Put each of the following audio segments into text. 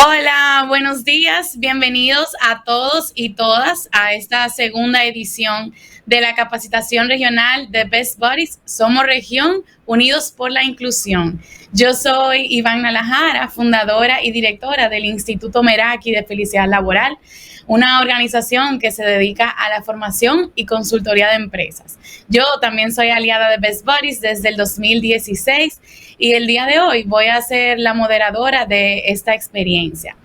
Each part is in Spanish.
Hola, buenos días. Bienvenidos a todos y todas a esta segunda edición de la capacitación regional de Best Buddies. Somos Región Unidos por la Inclusión. Yo soy Iván Nalajara, fundadora y directora del Instituto Meraki de Felicidad Laboral, una organización que se dedica a la formación y consultoría de empresas. Yo también soy aliada de Best Buddies desde el 2016 y el día de hoy voy a ser la moderadora de esta experiencia.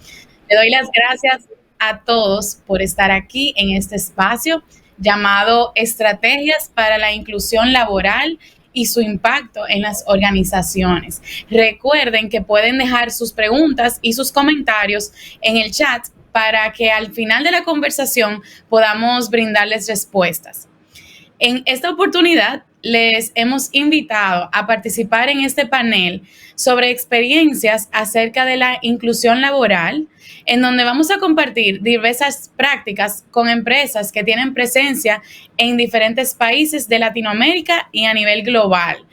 Le doy las gracias a todos por estar aquí en este espacio llamado Estrategias para la Inclusión Laboral y su impacto en las organizaciones. Recuerden que pueden dejar sus preguntas y sus comentarios en el chat para que al final de la conversación podamos brindarles respuestas. En esta oportunidad les hemos invitado a participar en este panel sobre experiencias acerca de la inclusión laboral, en donde vamos a compartir diversas prácticas con empresas que tienen presencia en diferentes países de Latinoamérica y a nivel global.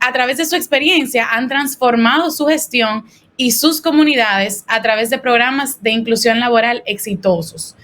A través de su experiencia han transformado su gestión y sus comunidades a través de programas de inclusión laboral exitosos.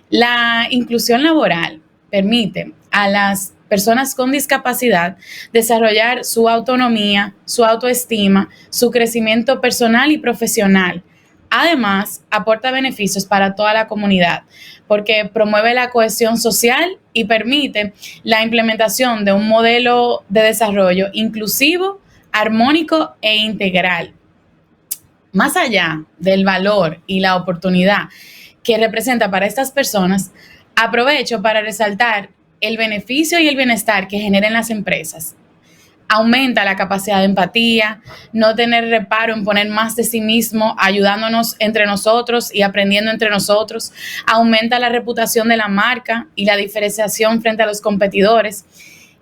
La inclusión laboral permite a las personas con discapacidad desarrollar su autonomía, su autoestima, su crecimiento personal y profesional. Además, aporta beneficios para toda la comunidad porque promueve la cohesión social y permite la implementación de un modelo de desarrollo inclusivo, armónico e integral. Más allá del valor y la oportunidad que representa para estas personas, aprovecho para resaltar el beneficio y el bienestar que generan las empresas. Aumenta la capacidad de empatía, no tener reparo en poner más de sí mismo, ayudándonos entre nosotros y aprendiendo entre nosotros. Aumenta la reputación de la marca y la diferenciación frente a los competidores.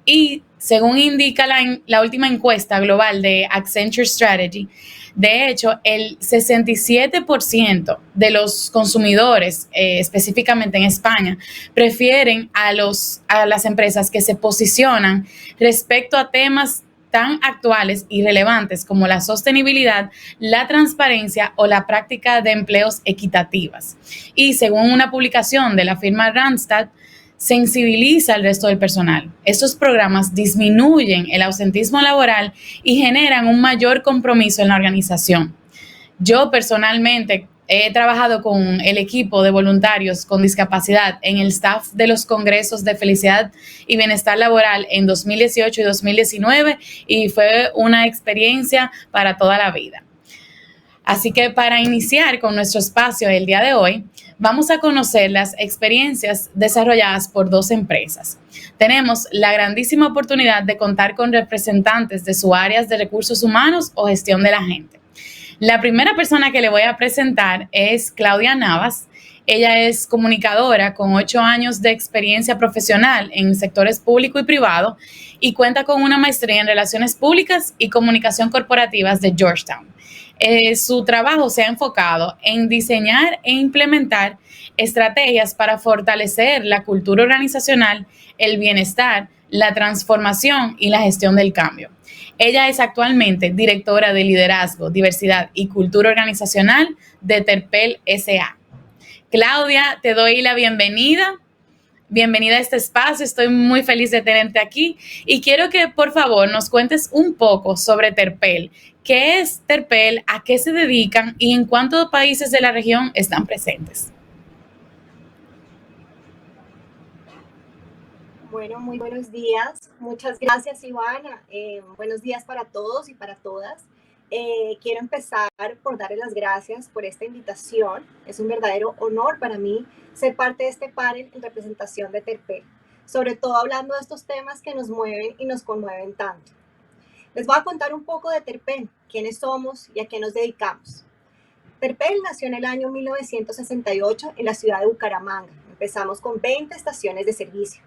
Y según indica la última encuesta global de Accenture Strategy, de hecho, el 67% de los consumidores, específicamente en España, prefieren a las empresas que se posicionan respecto a temas tan actuales y relevantes como la sostenibilidad, la transparencia o la práctica de empleos equitativas. Y según una publicación de la firma Randstad, sensibiliza al resto del personal. Estos programas disminuyen el ausentismo laboral y generan un mayor compromiso en la organización. Yo personalmente he trabajado con el equipo de voluntarios con discapacidad en el staff de los congresos de felicidad y bienestar laboral en 2018 y 2019 y fue una experiencia para toda la vida. Así que para iniciar con nuestro espacio el día de hoy, vamos a conocer las experiencias desarrolladas por dos empresas. Tenemos la grandísima oportunidad de contar con representantes de sus áreas de recursos humanos o gestión de la gente. La primera persona que le voy a presentar es Claudia Navas. Ella es comunicadora con 8 años de experiencia profesional en sectores público y privado y cuenta con una maestría en Relaciones Públicas y Comunicación Corporativas de Georgetown. Su trabajo se ha enfocado en diseñar e implementar estrategias para fortalecer la cultura organizacional, el bienestar, la transformación y la gestión del cambio. Ella es actualmente directora de Liderazgo, Diversidad y Cultura Organizacional de Terpel S.A. Claudia, te doy la bienvenida. Bienvenida a este espacio, estoy muy feliz de tenerte aquí y quiero que por favor nos cuentes un poco sobre Terpel. ¿Qué es Terpel? ¿A qué se dedican? ¿Y en cuántos países de la región están presentes? Bueno, muy buenos días. Muchas gracias, Ivana. Buenos días para todos y para todas. Quiero empezar por darles las gracias por esta invitación. Es un verdadero honor para mí ser parte de este panel en representación de Terpel, sobre todo hablando de estos temas que nos mueven y nos conmueven tanto. Les voy a contar un poco de Terpel, quiénes somos y a qué nos dedicamos. Terpel nació en el año 1968 en la ciudad de Bucaramanga. Empezamos con 20 estaciones de servicio.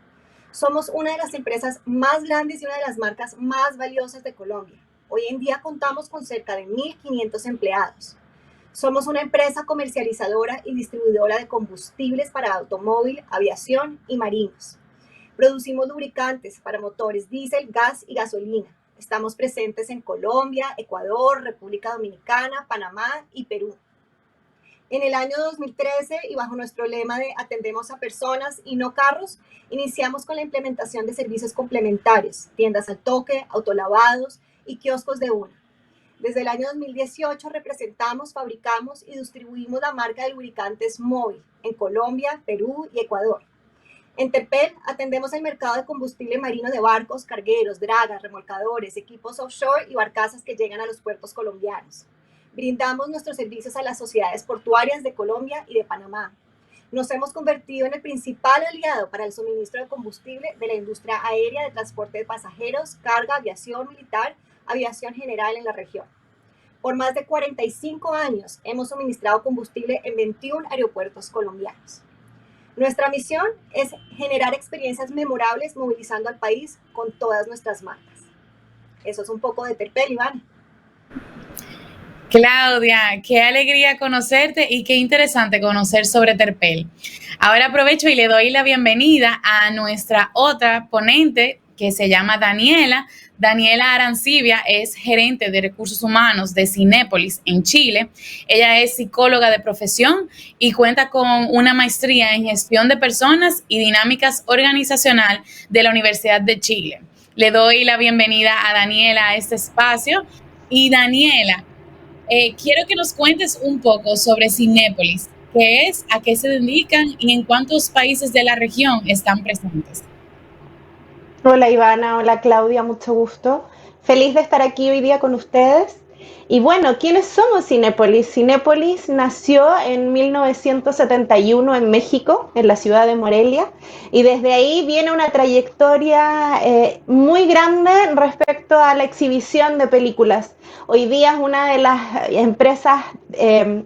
Somos una de las empresas más grandes y una de las marcas más valiosas de Colombia. Hoy en día contamos con cerca de 1.500 empleados. Somos una empresa comercializadora y distribuidora de combustibles para automóvil, aviación y marinos. Producimos lubricantes para motores diésel, gas y gasolina. Estamos presentes en Colombia, Ecuador, República Dominicana, Panamá y Perú. En el año 2013 y bajo nuestro lema de atendemos a personas y no carros, iniciamos con la implementación de servicios complementarios, tiendas al toque, autolavados y kioscos de una. Desde el año 2018 representamos, fabricamos y distribuimos la marca de lubricantes Móvil en Colombia, Perú y Ecuador. En Terpel atendemos el mercado de combustible marino de barcos, cargueros, dragas, remolcadores, equipos offshore y barcazas que llegan a los puertos colombianos. Brindamos nuestros servicios a las sociedades portuarias de Colombia y de Panamá. Nos hemos convertido en el principal aliado para el suministro de combustible de la industria aérea de transporte de pasajeros, carga, aviación militar, aviación general en la región. Por más de 45 años hemos suministrado combustible en 21 aeropuertos colombianos. Nuestra misión es generar experiencias memorables movilizando al país con todas nuestras marcas. Eso es un poco de Terpel, Iván. Claudia, qué alegría conocerte y qué interesante conocer sobre Terpel. Ahora aprovecho y le doy la bienvenida a nuestra otra ponente que se llama Daniela. Daniela Arancibia es gerente de recursos humanos de Cinépolis en Chile. Ella es psicóloga de profesión y cuenta con una maestría en gestión de personas y dinámicas organizacional de la Universidad de Chile. Le doy la bienvenida a Daniela a este espacio. Y Daniela, quiero que nos cuentes un poco sobre Cinépolis, qué es, a qué se dedican y en cuántos países de la región están presentes. Hola Ivana, hola Claudia, mucho gusto. Feliz de estar aquí hoy día con ustedes. Y bueno, ¿quiénes somos Cinépolis? Cinépolis nació en 1971 en México, en la ciudad de Morelia, y desde ahí viene una trayectoria muy grande respecto a la exhibición de películas. Hoy día es una de las empresas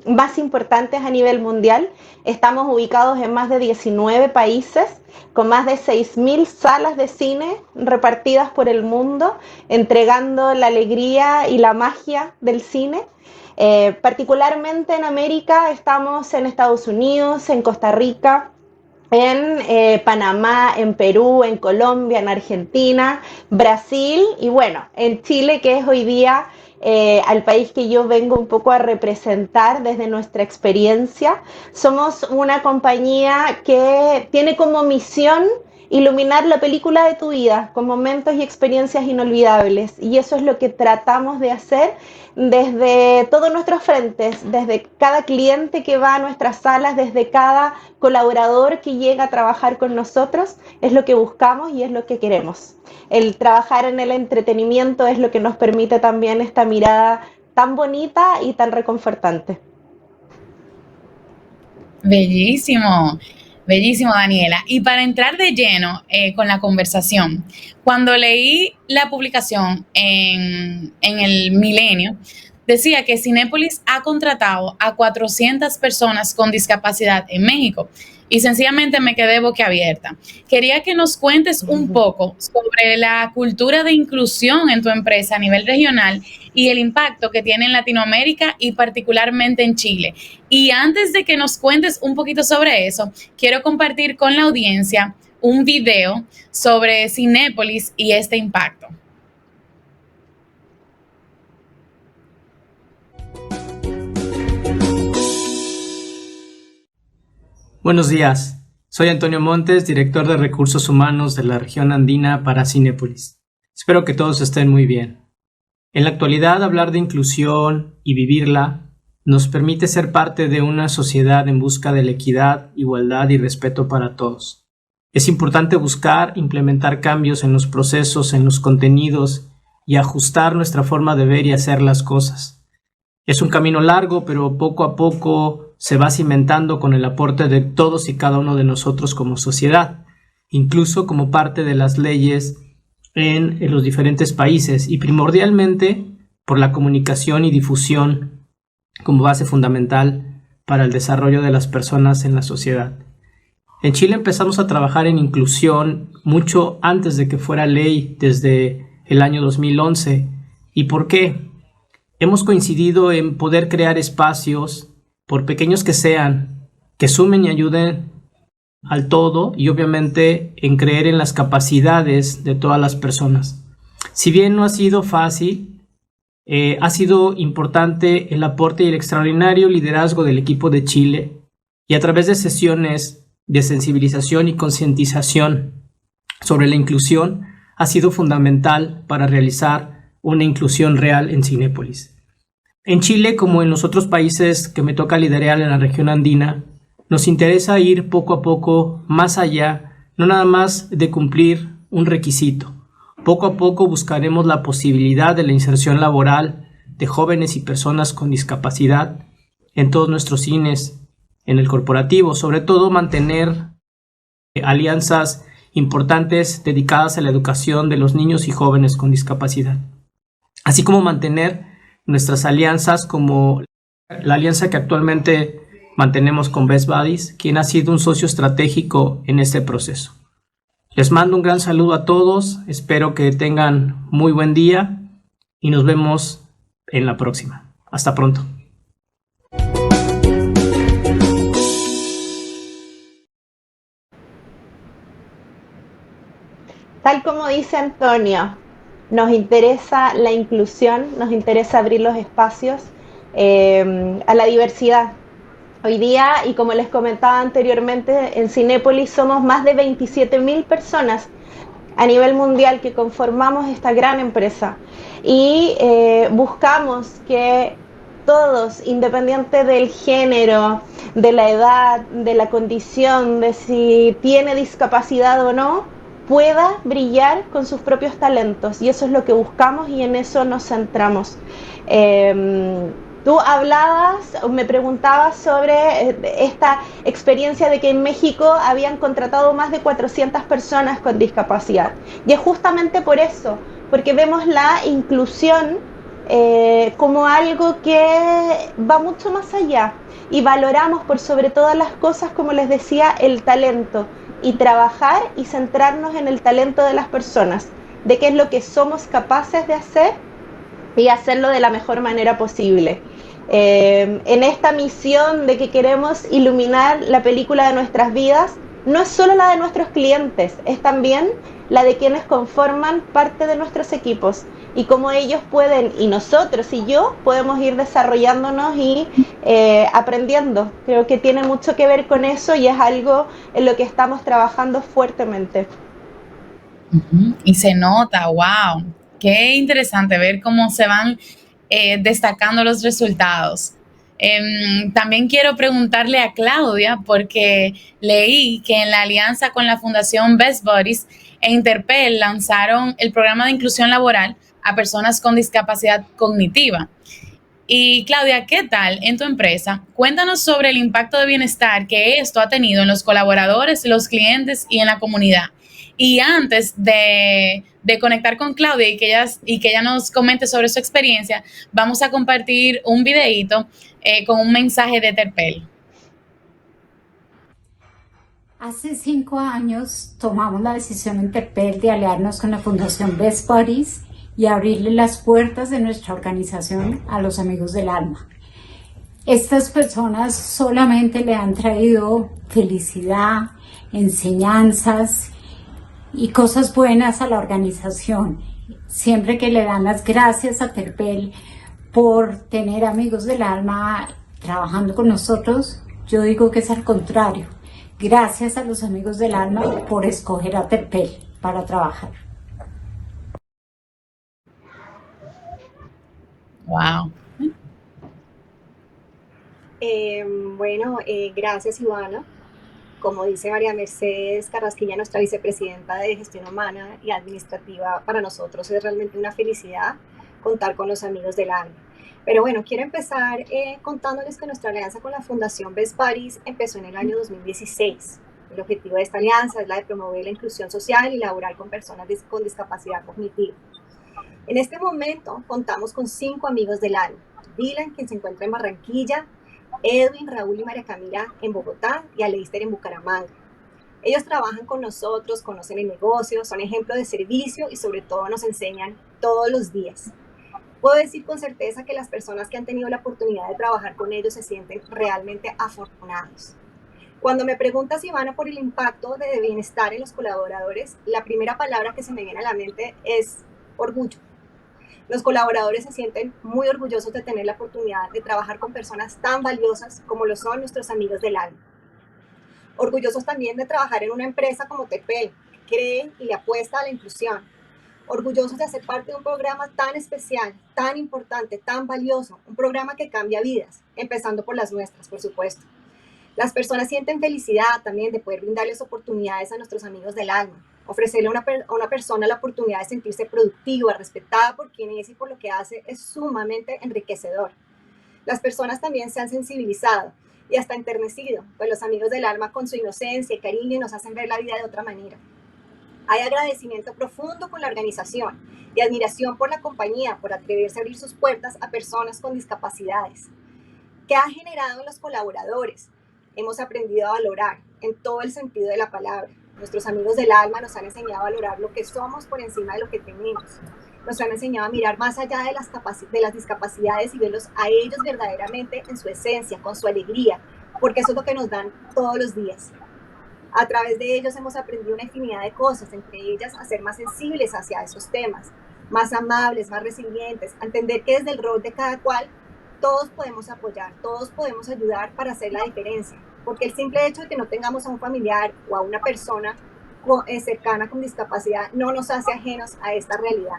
más importantes a nivel mundial. Estamos ubicados en más de 19 países, con más de 6.000 salas de cine repartidas por el mundo, entregando la alegría y la magia del cine. Particularmente en América estamos en Estados Unidos, en Costa Rica, en Panamá, en Perú, en Colombia, en Argentina, Brasil y bueno, en Chile, que es hoy día al país que yo vengo un poco a representar desde nuestra experiencia. Somos una compañía que tiene como misión iluminar la película de tu vida con momentos y experiencias inolvidables, y eso es lo que tratamos de hacer desde todos nuestros frentes, desde cada cliente que va a nuestras salas, desde cada colaborador que llega a trabajar con nosotros. Es lo que buscamos y es lo que queremos. El trabajar en el entretenimiento es lo que nos permite también esta mirada tan bonita y tan reconfortante. Bellísimo. Bellísimo, Daniela. Y para entrar de lleno con la conversación, cuando leí la publicación en el Milenio, decía que Cinépolis ha contratado a 400 personas con discapacidad en México y sencillamente me quedé boquiabierta. Quería que nos cuentes un poco sobre la cultura de inclusión en tu empresa a nivel regional y el impacto que tiene en Latinoamérica y particularmente en Chile. Y antes de que nos cuentes un poquito sobre eso, quiero compartir con la audiencia un video sobre Cinépolis y este impacto. Buenos días, soy Antonio Montes, director de Recursos Humanos de la región andina para Cinépolis. Espero que todos estén muy bien. En la actualidad, hablar de inclusión y vivirla nos permite ser parte de una sociedad en busca de la equidad, igualdad y respeto para todos. Es importante buscar implementar cambios en los procesos, en los contenidos y ajustar nuestra forma de ver y hacer las cosas. Es un camino largo, pero poco a poco se va cimentando con el aporte de todos y cada uno de nosotros como sociedad, incluso como parte de las leyes en los diferentes países y primordialmente por la comunicación y difusión como base fundamental para el desarrollo de las personas en la sociedad. En Chile empezamos a trabajar en inclusión mucho antes de que fuera ley, desde el año 2011. ¿Y por qué? Hemos coincidido en poder crear espacios, por pequeños que sean, que sumen y ayuden al todo y obviamente en creer en las capacidades de todas las personas. Si bien no ha sido fácil, Ha sido importante el aporte y el extraordinario liderazgo del equipo de Chile y a través de sesiones de sensibilización y concientización sobre la inclusión ha sido fundamental para realizar una inclusión real en Cinépolis. En Chile, como en los otros países que me toca liderar en la región andina, nos interesa ir poco a poco más allá, no nada más de cumplir un requisito. Poco a poco buscaremos la posibilidad de la inserción laboral de jóvenes y personas con discapacidad en todos nuestros cines, en el corporativo, sobre todo mantener alianzas importantes dedicadas a la educación de los niños y jóvenes con discapacidad, así como mantener nuestras alianzas como la alianza que actualmente mantenemos con Best Buddies, quien ha sido un socio estratégico en este proceso. Les mando un gran saludo a todos, espero que tengan muy buen día y nos vemos en la próxima. Hasta pronto. Tal como dice Antonio, nos interesa la inclusión, nos interesa abrir los espacios a la diversidad. Hoy día, y como les comentaba anteriormente, en Cinépolis somos más de 27.000 personas a nivel mundial que conformamos esta gran empresa y buscamos que todos, independiente del género, de la edad, de la condición, de si tiene discapacidad o no, pueda brillar con sus propios talentos, y eso es lo que buscamos y en eso nos centramos. Tú hablabas, me preguntabas sobre esta experiencia de que en México habían contratado más de 400 personas con discapacidad. Y es justamente por eso, porque vemos la inclusión como algo que va mucho más allá. Y valoramos por sobre todas las cosas, como les decía, el talento. Y trabajar y centrarnos en el talento de las personas, de qué es lo que somos capaces de hacer y hacerlo de la mejor manera posible. En esta misión de que queremos iluminar la película de nuestras vidas, no es solo la de nuestros clientes, es también la de quienes conforman parte de nuestros equipos y cómo ellos pueden, y nosotros y yo, podemos ir desarrollándonos y aprendiendo. Creo que tiene mucho que ver con eso y es algo en lo que estamos trabajando fuertemente. Y se nota, wow, qué interesante ver cómo se van destacando los resultados. También quiero preguntarle a Claudia, porque leí que en la alianza con la Fundación Best Buddies e Interpel lanzaron el programa de inclusión laboral a personas con discapacidad cognitiva. Y Claudia, ¿qué tal en tu empresa? Cuéntanos sobre el impacto de bienestar que esto ha tenido en los colaboradores, los clientes y en la comunidad. Y antes de conectar con Claudia y que ella nos comente sobre su experiencia, vamos a compartir un videíto con un mensaje de Terpel. Hace 5 años tomamos la decisión en Terpel de aliarnos con la Fundación Best Buddies y abrirle las puertas de nuestra organización a los amigos del alma. Estas personas solamente le han traído felicidad, enseñanzas y cosas buenas a la organización. Siempre que le dan las gracias a Terpel por tener amigos del alma trabajando con nosotros, yo digo que es al contrario. Gracias a los amigos del alma por escoger a Terpel para trabajar. Wow. Gracias, Ivana. Como dice María Mercedes Carrasquilla, nuestra vicepresidenta de Gestión Humana y Administrativa, para nosotros es realmente una felicidad contar con los amigos del alma. Pero bueno, quiero empezar contándoles que nuestra alianza con la Fundación Best Buddies empezó en el año 2016. El objetivo de esta alianza es la de promover la inclusión social y laboral con personas con discapacidad cognitiva. En este momento contamos con 5 amigos del alma: Dylan, quien se encuentra en Barranquilla, Edwin, Raúl y María Camila en Bogotá y Aleister en Bucaramanga. Ellos trabajan con nosotros, conocen el negocio, son ejemplo de servicio y sobre todo nos enseñan todos los días. Puedo decir con certeza que las personas que han tenido la oportunidad de trabajar con ellos se sienten realmente afortunados. Cuando me preguntas, Ivana, por el impacto de bienestar en los colaboradores, la primera palabra que se me viene a la mente es orgullo. Los colaboradores se sienten muy orgullosos de tener la oportunidad de trabajar con personas tan valiosas como lo son nuestros amigos del alma. Orgullosos también de trabajar en una empresa como TEPEL, que cree y le apuesta a la inclusión. Orgullosos de hacer parte de un programa tan especial, tan importante, tan valioso, un programa que cambia vidas, empezando por las nuestras, por supuesto. Las personas sienten felicidad también de poder brindarles oportunidades a nuestros amigos del alma, ofrecerle a una persona la oportunidad de sentirse productiva, respetada por quien es y por lo que hace es sumamente enriquecedor. Las personas también se han sensibilizado y hasta enternecido, pues los amigos del alma con su inocencia y cariño nos hacen ver la vida de otra manera. Hay agradecimiento profundo con la organización y admiración por la compañía por atreverse a abrir sus puertas a personas con discapacidades. ¿Qué ha generado en los colaboradores? Hemos aprendido a valorar en todo el sentido de la palabra. Nuestros amigos del alma nos han enseñado a valorar lo que somos por encima de lo que tenemos. Nos han enseñado a mirar más allá de las discapacidades y verlos a ellos verdaderamente en su esencia, con su alegría, porque eso es lo que nos dan todos los días. A través de ellos hemos aprendido una infinidad de cosas, entre ellas a ser más sensibles hacia esos temas, más amables, más resilientes, a entender que desde el rol de cada cual todos podemos apoyar, todos podemos ayudar para hacer la diferencia, porque el simple hecho de que no tengamos a un familiar o a una persona cercana con discapacidad no nos hace ajenos a esta realidad.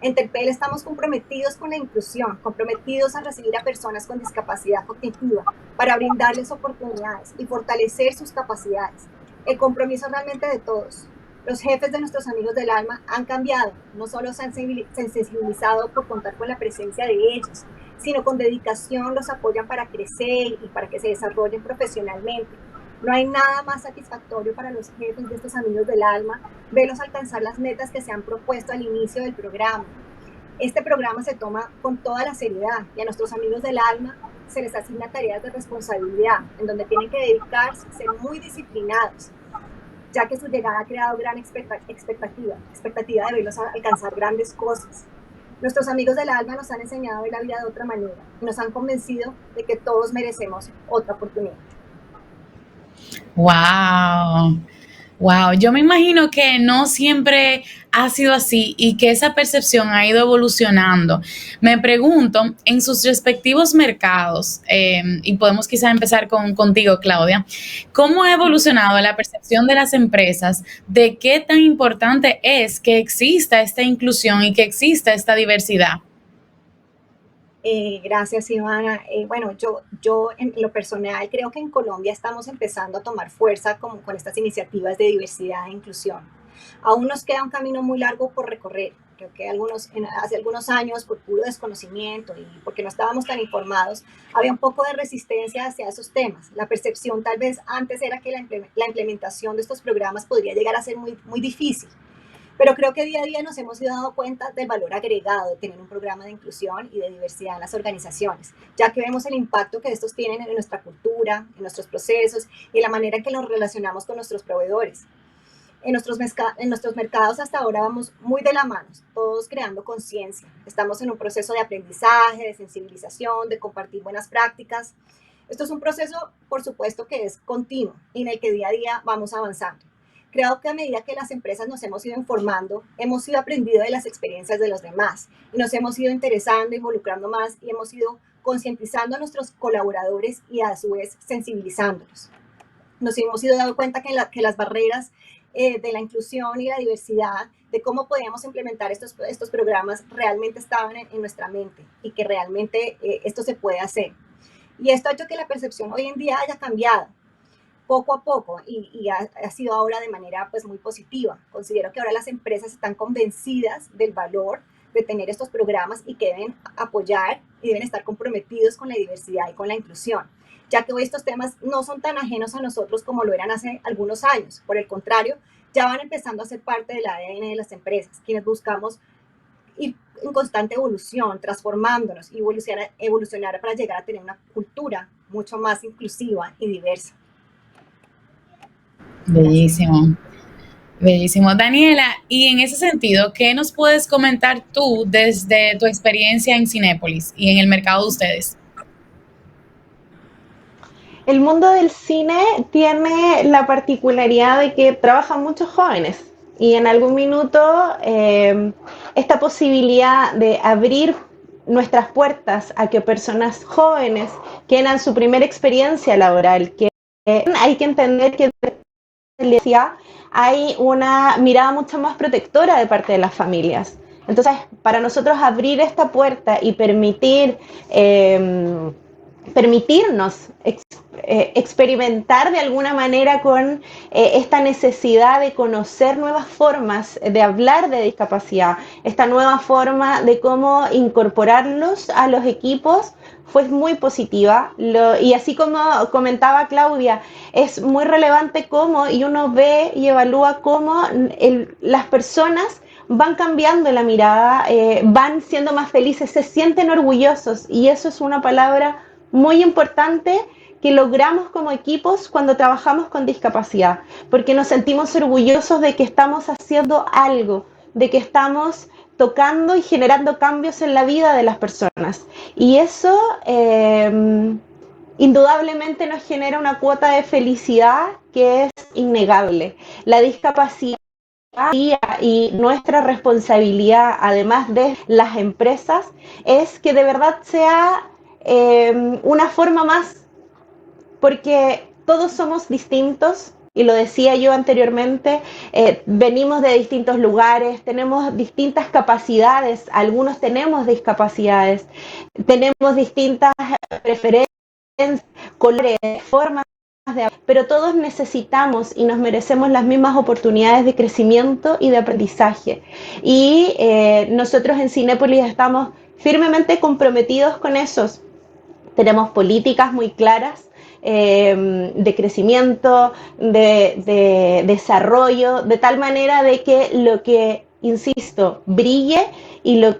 En TEPEL estamos comprometidos con la inclusión, comprometidos a recibir a personas con discapacidad cognitiva para brindarles oportunidades y fortalecer sus capacidades. El compromiso realmente de todos. Los jefes de nuestros amigos del alma han cambiado, no solo se han sensibilizado por contar con la presencia de ellos, sino con dedicación los apoyan para crecer y para que se desarrollen profesionalmente. No hay nada más satisfactorio para los jefes de estos amigos del alma verlos alcanzar las metas que se han propuesto al inicio del programa. Este programa se toma con toda la seriedad y a nuestros amigos del alma se les asigna tareas de responsabilidad en donde tienen que dedicarse, ser muy disciplinados, ya que su llegada ha creado gran expectativa de verlos alcanzar grandes cosas. Nuestros amigos del alma nos han enseñado a ver la vida de otra manera y nos han convencido de que todos merecemos otra oportunidad. Wow, wow. Yo me imagino que no siempre ha sido así y que esa percepción ha ido evolucionando. Me pregunto, en sus respectivos mercados, y podemos quizás empezar contigo, Claudia, ¿cómo ha evolucionado la percepción de las empresas de qué tan importante es que exista esta inclusión y que exista esta diversidad? Gracias, Ivana. Bueno, yo en lo personal creo que en Colombia estamos empezando a tomar fuerza con estas iniciativas de diversidad e inclusión. Aún nos queda un camino muy largo por recorrer. Creo que hace algunos años, por puro desconocimiento y porque no estábamos tan informados, había un poco de resistencia hacia esos temas. La percepción tal vez antes era que la implementación de estos programas podría llegar a ser muy, muy difícil. Pero creo que día a día nos hemos ido dando cuenta del valor agregado de tener un programa de inclusión y de diversidad en las organizaciones, ya que vemos el impacto que estos tienen en nuestra cultura, en nuestros procesos y en la manera en que nos relacionamos con nuestros proveedores. En nuestros mercados hasta ahora vamos muy de la mano, todos creando conciencia. Estamos en un proceso de aprendizaje, de sensibilización, de compartir buenas prácticas. Esto es un proceso, por supuesto, que es continuo y en el que día a día vamos avanzando. Creo que a medida que las empresas nos hemos ido informando, hemos ido aprendiendo de las experiencias de los demás y nos hemos ido interesando, involucrando más y hemos ido concientizando a nuestros colaboradores y a su vez sensibilizándolos. Nos hemos ido dando cuenta que las barreras de la inclusión y la diversidad, de cómo podíamos implementar estos programas, realmente estaban en nuestra mente y que realmente esto se puede hacer. Y esto ha hecho que la percepción hoy en día haya cambiado poco a poco y ha sido ahora de manera pues muy positiva. Considero que ahora las empresas están convencidas del valor de tener estos programas y que deben apoyar y deben estar comprometidos con la diversidad y con la inclusión, ya que hoy estos temas no son tan ajenos a nosotros como lo eran hace algunos años. Por el contrario, ya van empezando a ser parte del ADN de las empresas, quienes buscamos ir en constante evolución, transformándonos y evolucionar para llegar a tener una cultura mucho más inclusiva y diversa. Bellísimo, bellísimo. Daniela, y en ese sentido, ¿qué nos puedes comentar tú desde tu experiencia en Cinépolis y en el mercado de ustedes? El mundo del cine tiene la particularidad de que trabajan muchos jóvenes y en algún minuto esta posibilidad de abrir nuestras puertas a que personas jóvenes que tengan su primera experiencia laboral, que hay que entender que hay una mirada mucho más protectora de parte de las familias. Entonces, para nosotros abrir esta puerta y permitirnos experimentar de alguna manera con esta necesidad de conocer nuevas formas de hablar de discapacidad, esta nueva forma de cómo incorporarlos a los equipos, fue muy positiva. Y así como comentaba Claudia, es muy relevante cómo, y uno ve y evalúa cómo las personas van cambiando la mirada, van siendo más felices, se sienten orgullosos, y eso es una palabra muy importante que logramos como equipos cuando trabajamos con discapacidad, porque nos sentimos orgullosos de que estamos haciendo algo, de que estamos tocando y generando cambios en la vida de las personas. Y eso indudablemente nos genera una cuota de felicidad que es innegable. La discapacidad y nuestra responsabilidad, además de las empresas, es que de verdad sea una forma más, porque todos somos distintos, y lo decía yo anteriormente, venimos de distintos lugares, tenemos distintas capacidades, algunos tenemos discapacidades, tenemos distintas preferencias, colores, formas, pero todos necesitamos y nos merecemos las mismas oportunidades de crecimiento y de aprendizaje. Y nosotros en Cinépolis estamos firmemente comprometidos con esos. Tenemos políticas muy claras de crecimiento, de desarrollo, de tal manera de que lo que, insisto, brille y lo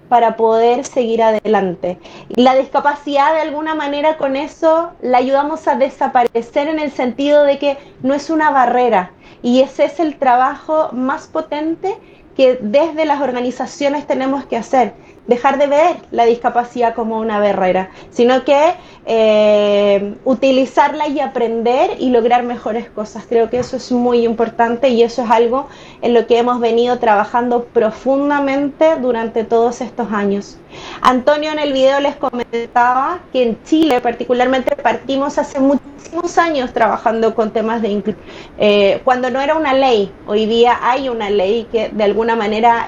para poder seguir adelante. Y la discapacidad, de alguna manera, con eso la ayudamos a desaparecer, en el sentido de que no es una barrera, y ese es el trabajo más potente que desde las organizaciones tenemos que hacer, dejar de ver la discapacidad como una barrera, sino que utilizarla y aprender y lograr mejores cosas. Creo que eso es muy importante, y eso es algo en lo que hemos venido trabajando profundamente durante todos estos años. Antonio en el video les comentaba que en Chile particularmente partimos hace muchísimos años trabajando con temas de inclusión, cuando no era una ley. Hoy día hay una ley que de alguna manera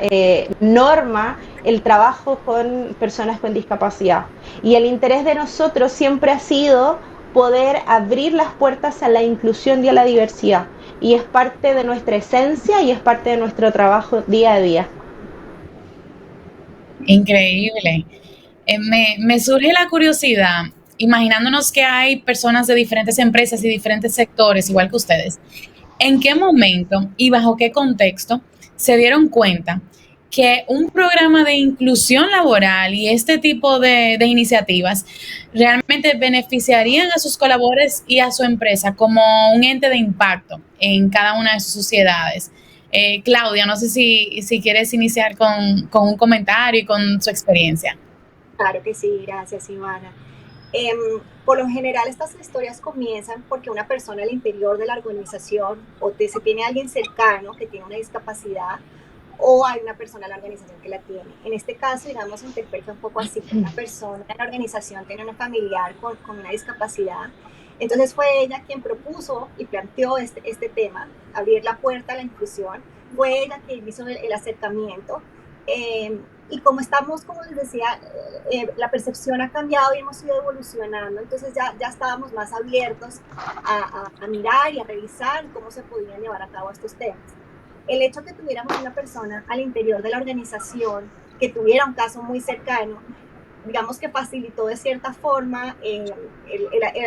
norma el trabajo con personas con discapacidad, y el interés de nosotros siempre ha sido poder abrir las puertas a la inclusión y a la diversidad, y es parte de nuestra esencia y es parte de nuestro trabajo día a día. Increíble. Me surge la curiosidad, imaginándonos que hay personas de diferentes empresas y diferentes sectores, igual que ustedes. ¿En qué momento y bajo qué contexto se dieron cuenta que un programa de inclusión laboral y este tipo de iniciativas realmente beneficiarían a sus colaboradores y a su empresa como un ente de impacto en cada una de sus sociedades? Claudia, no sé si quieres iniciar con un comentario y con su experiencia. Claro que sí, gracias, Ivana. Por lo general, estas historias comienzan porque una persona al interior de la organización se tiene alguien cercano que tiene una discapacidad, o hay una persona en la organización que la tiene. En este caso, digamos, interpreta un poco así: una persona en la organización tiene una familiar con una discapacidad. Entonces fue ella quien propuso y planteó este tema, abrir la puerta a la inclusión. Fue ella quien hizo el acercamiento. Y como estamos, como les decía, la percepción ha cambiado y hemos ido evolucionando, entonces ya estábamos más abiertos a mirar y a revisar cómo se podían llevar a cabo estos temas. El hecho que tuviéramos una persona al interior de la organización que tuviera un caso muy cercano, digamos que facilitó de cierta forma el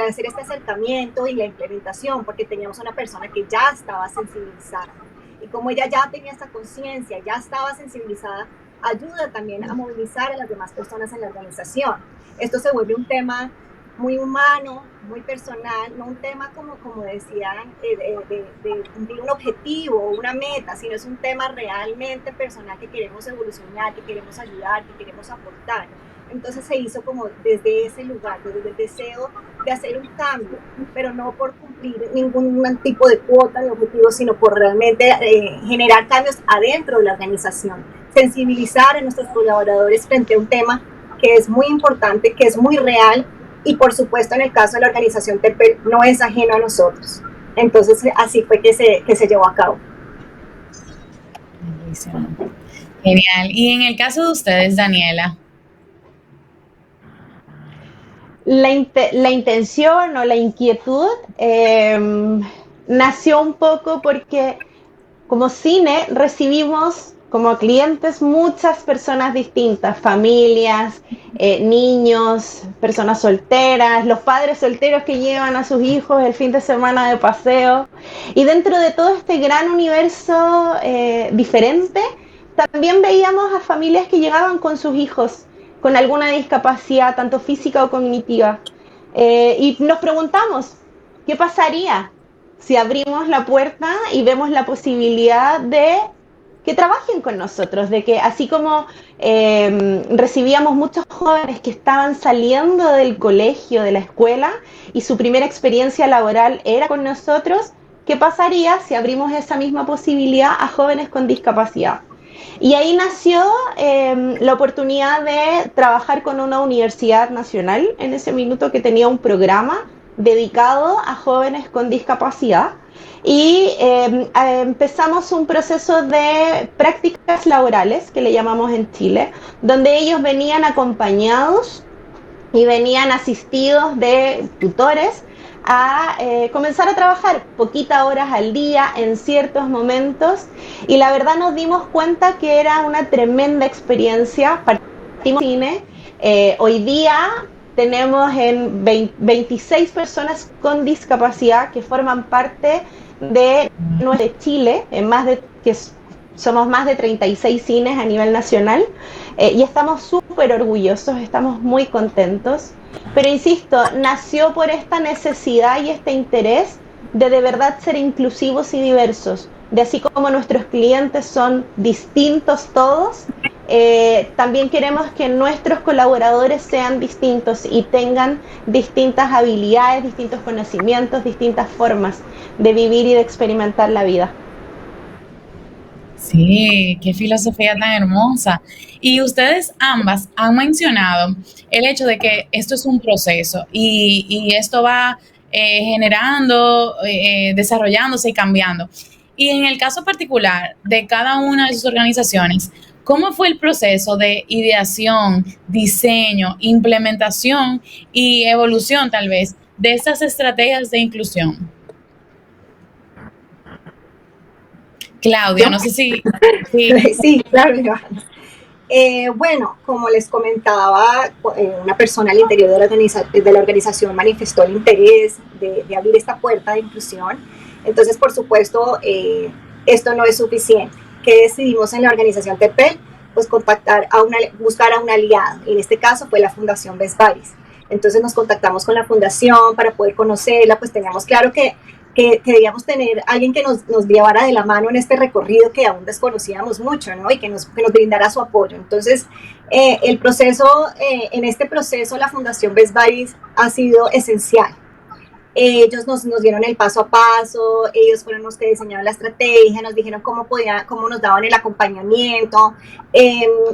hacer este acercamiento y la implementación, porque teníamos una persona que ya estaba sensibilizada. Y como ella ya tenía esta conciencia, ya estaba sensibilizada, ayuda también a movilizar a las demás personas en la organización. Esto se vuelve un tema muy humano, muy personal, no un tema como decían, de cumplir un objetivo o una meta, sino es un tema realmente personal que queremos evolucionar, que queremos ayudar, que queremos aportar. Entonces se hizo como desde ese lugar, desde el deseo de hacer un cambio, pero no por cumplir cumplir ningún tipo de cuota ni objetivo, sino por realmente generar cambios adentro de la organización, sensibilizar a nuestros colaboradores frente a un tema que es muy importante, que es muy real, y por supuesto en el caso de la organización TEPEL no es ajeno a nosotros. Entonces así fue que se llevó a cabo. Genial. Y en el caso de ustedes, Daniela. La intención o la inquietud nació un poco porque como cine recibimos como clientes muchas personas distintas, familias, niños, personas solteras, los padres solteros que llevan a sus hijos el fin de semana de paseo. Y dentro de todo este gran universo diferente, también veíamos a familias que llegaban con sus hijos con alguna discapacidad, tanto física o cognitiva. Y nos preguntamos, ¿qué pasaría si abrimos la puerta y vemos la posibilidad de que trabajen con nosotros? De que así como recibíamos muchos jóvenes que estaban saliendo del colegio, de la escuela, y su primera experiencia laboral era con nosotros, ¿qué pasaría si abrimos esa misma posibilidad a jóvenes con discapacidad? Y ahí nació la oportunidad de trabajar con una universidad nacional en ese minuto que tenía un programa dedicado a jóvenes con discapacidad, y empezamos un proceso de prácticas laborales que le llamamos en Chile, donde ellos venían acompañados y venían asistidos de tutores a comenzar a trabajar poquitas horas al día en ciertos momentos, y la verdad nos dimos cuenta que era una tremenda experiencia. Partimos cine, hoy día tenemos en 26 personas con discapacidad que forman parte de Chile, que somos más de 36 cines a nivel nacional, y estamos súper orgullosos, estamos muy contentos. Pero insisto, nació por esta necesidad y este interés de verdad ser inclusivos y diversos. De así como nuestros clientes son distintos todos, también queremos que nuestros colaboradores sean distintos y tengan distintas habilidades, distintos conocimientos, distintas formas de vivir y de experimentar la vida. Sí, qué filosofía tan hermosa. Y ustedes ambas han mencionado el hecho de que esto es un proceso y esto va generando, desarrollándose y cambiando. Y en el caso particular de cada una de sus organizaciones, ¿cómo fue el proceso de ideación, diseño, implementación y evolución tal vez de estas estrategias de inclusión? Claudia, no sé si... Sí, claro, Iván. Bueno, como les comentaba, una persona al interior de la organización manifestó el interés de abrir esta puerta de inclusión. Entonces, por supuesto, esto no es suficiente. ¿Qué decidimos en la organización TEPEL? Pues buscar a un aliado. En este caso fue la Fundación Best Buddies. Entonces nos contactamos con la fundación para poder conocerla, pues teníamos claro que debíamos tener alguien que nos llevara de la mano en este recorrido que aún desconocíamos mucho, ¿no? Y que nos brindara su apoyo. Entonces, en este proceso, la Fundación Best Buddies ha sido esencial. Ellos nos dieron el paso a paso, ellos fueron los que diseñaron la estrategia, nos dijeron cómo nos daban el acompañamiento,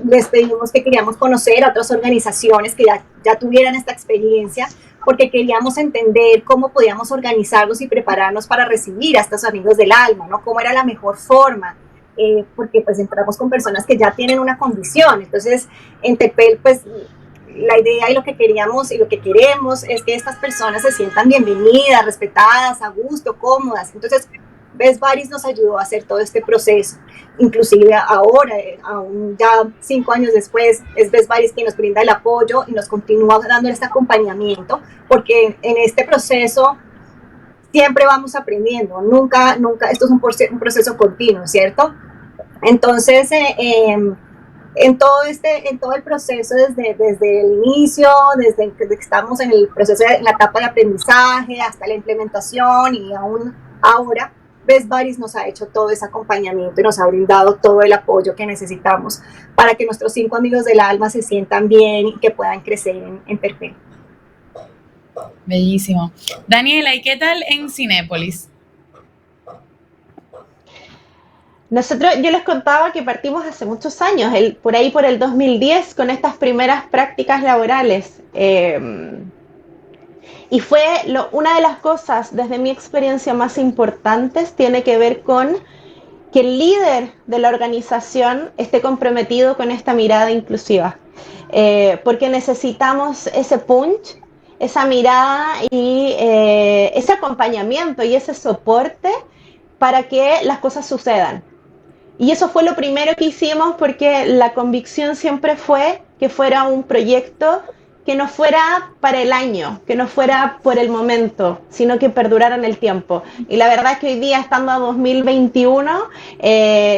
les pedimos que queríamos conocer a otras organizaciones que ya tuvieran esta experiencia, porque queríamos entender cómo podíamos organizarnos y prepararnos para recibir a estos amigos del alma, ¿no? Cómo era la mejor forma, porque pues entramos con personas que ya tienen una condición. Entonces en TEPEL pues la idea y lo que queríamos y lo que queremos es que estas personas se sientan bienvenidas, respetadas, a gusto, cómodas. Entonces Best Buddies nos ayudó a hacer todo este proceso. Inclusive ahora, aún ya 5 años después, es Best Buddies quien nos brinda el apoyo y nos continúa dando este acompañamiento, porque en este proceso siempre vamos aprendiendo, nunca, esto es un proceso continuo, ¿cierto? Entonces, en todo el proceso, desde el inicio, desde que estamos en el proceso, en la etapa de aprendizaje, hasta la implementación y aún ahora, Best Buddies nos ha hecho todo ese acompañamiento y nos ha brindado todo el apoyo que necesitamos para que nuestros 5 amigos del alma se sientan bien y que puedan crecer en TEPEL. Bellísimo. Daniela, ¿y qué tal en Cinépolis? Yo les contaba que partimos hace muchos años, por ahí por el 2010, con estas primeras prácticas laborales. Y fue una de las cosas, desde mi experiencia, más importantes, tiene que ver con que el líder de la organización esté comprometido con esta mirada inclusiva. Porque necesitamos ese punch, esa mirada y ese acompañamiento y ese soporte para que las cosas sucedan. Y eso fue lo primero que hicimos porque la convicción siempre fue que fuera un proyecto que no fuera para el año, que no fuera por el momento, sino que perdurara en el tiempo. Y la verdad es que hoy día, estando a 2021,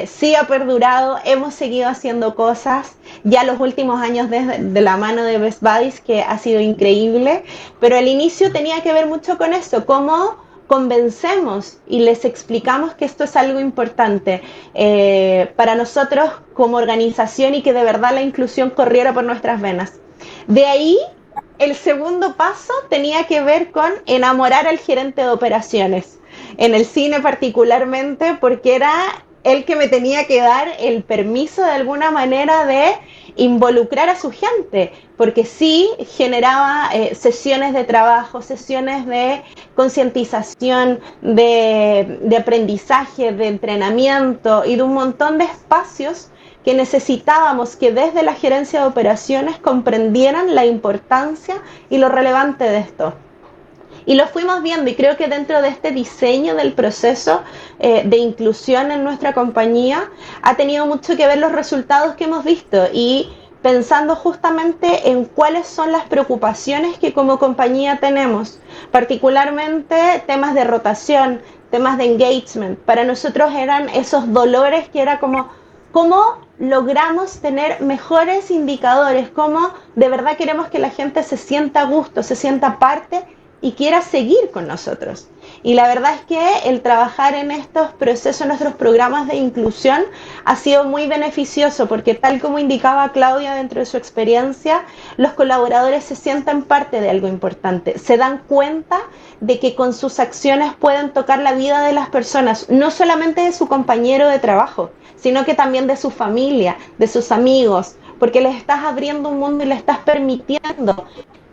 sí ha perdurado, hemos seguido haciendo cosas, ya los últimos años de la mano de Best Buddies, que ha sido increíble, pero el inicio tenía que ver mucho con eso, cómo convencemos y les explicamos que esto es algo importante para nosotros como organización y que de verdad la inclusión corriera por nuestras venas. De ahí, el segundo paso tenía que ver con enamorar al gerente de operaciones, en el cine particularmente, porque era el que me tenía que dar el permiso de alguna manera de involucrar a su gente, porque sí generaba sesiones de trabajo, sesiones de concientización, de aprendizaje, de entrenamiento y de un montón de espacios que necesitábamos que desde la gerencia de operaciones comprendieran la importancia y lo relevante de esto. Y lo fuimos viendo y creo que dentro de este diseño del proceso de inclusión en nuestra compañía ha tenido mucho que ver los resultados que hemos visto y pensando justamente en cuáles son las preocupaciones que como compañía tenemos, particularmente temas de rotación, temas de engagement. Para nosotros eran esos dolores que era como cómo logramos tener mejores indicadores, cómo de verdad queremos que la gente se sienta a gusto, se sienta parte y quiera seguir con nosotros. Y la verdad es que el trabajar en estos procesos, en nuestros programas de inclusión, ha sido muy beneficioso porque tal como indicaba Claudia dentro de su experiencia, los colaboradores se sienten parte de algo importante, se dan cuenta de que con sus acciones pueden tocar la vida de las personas, no solamente de su compañero de trabajo, sino que también de su familia, de sus amigos, porque les estás abriendo un mundo y les estás permitiendo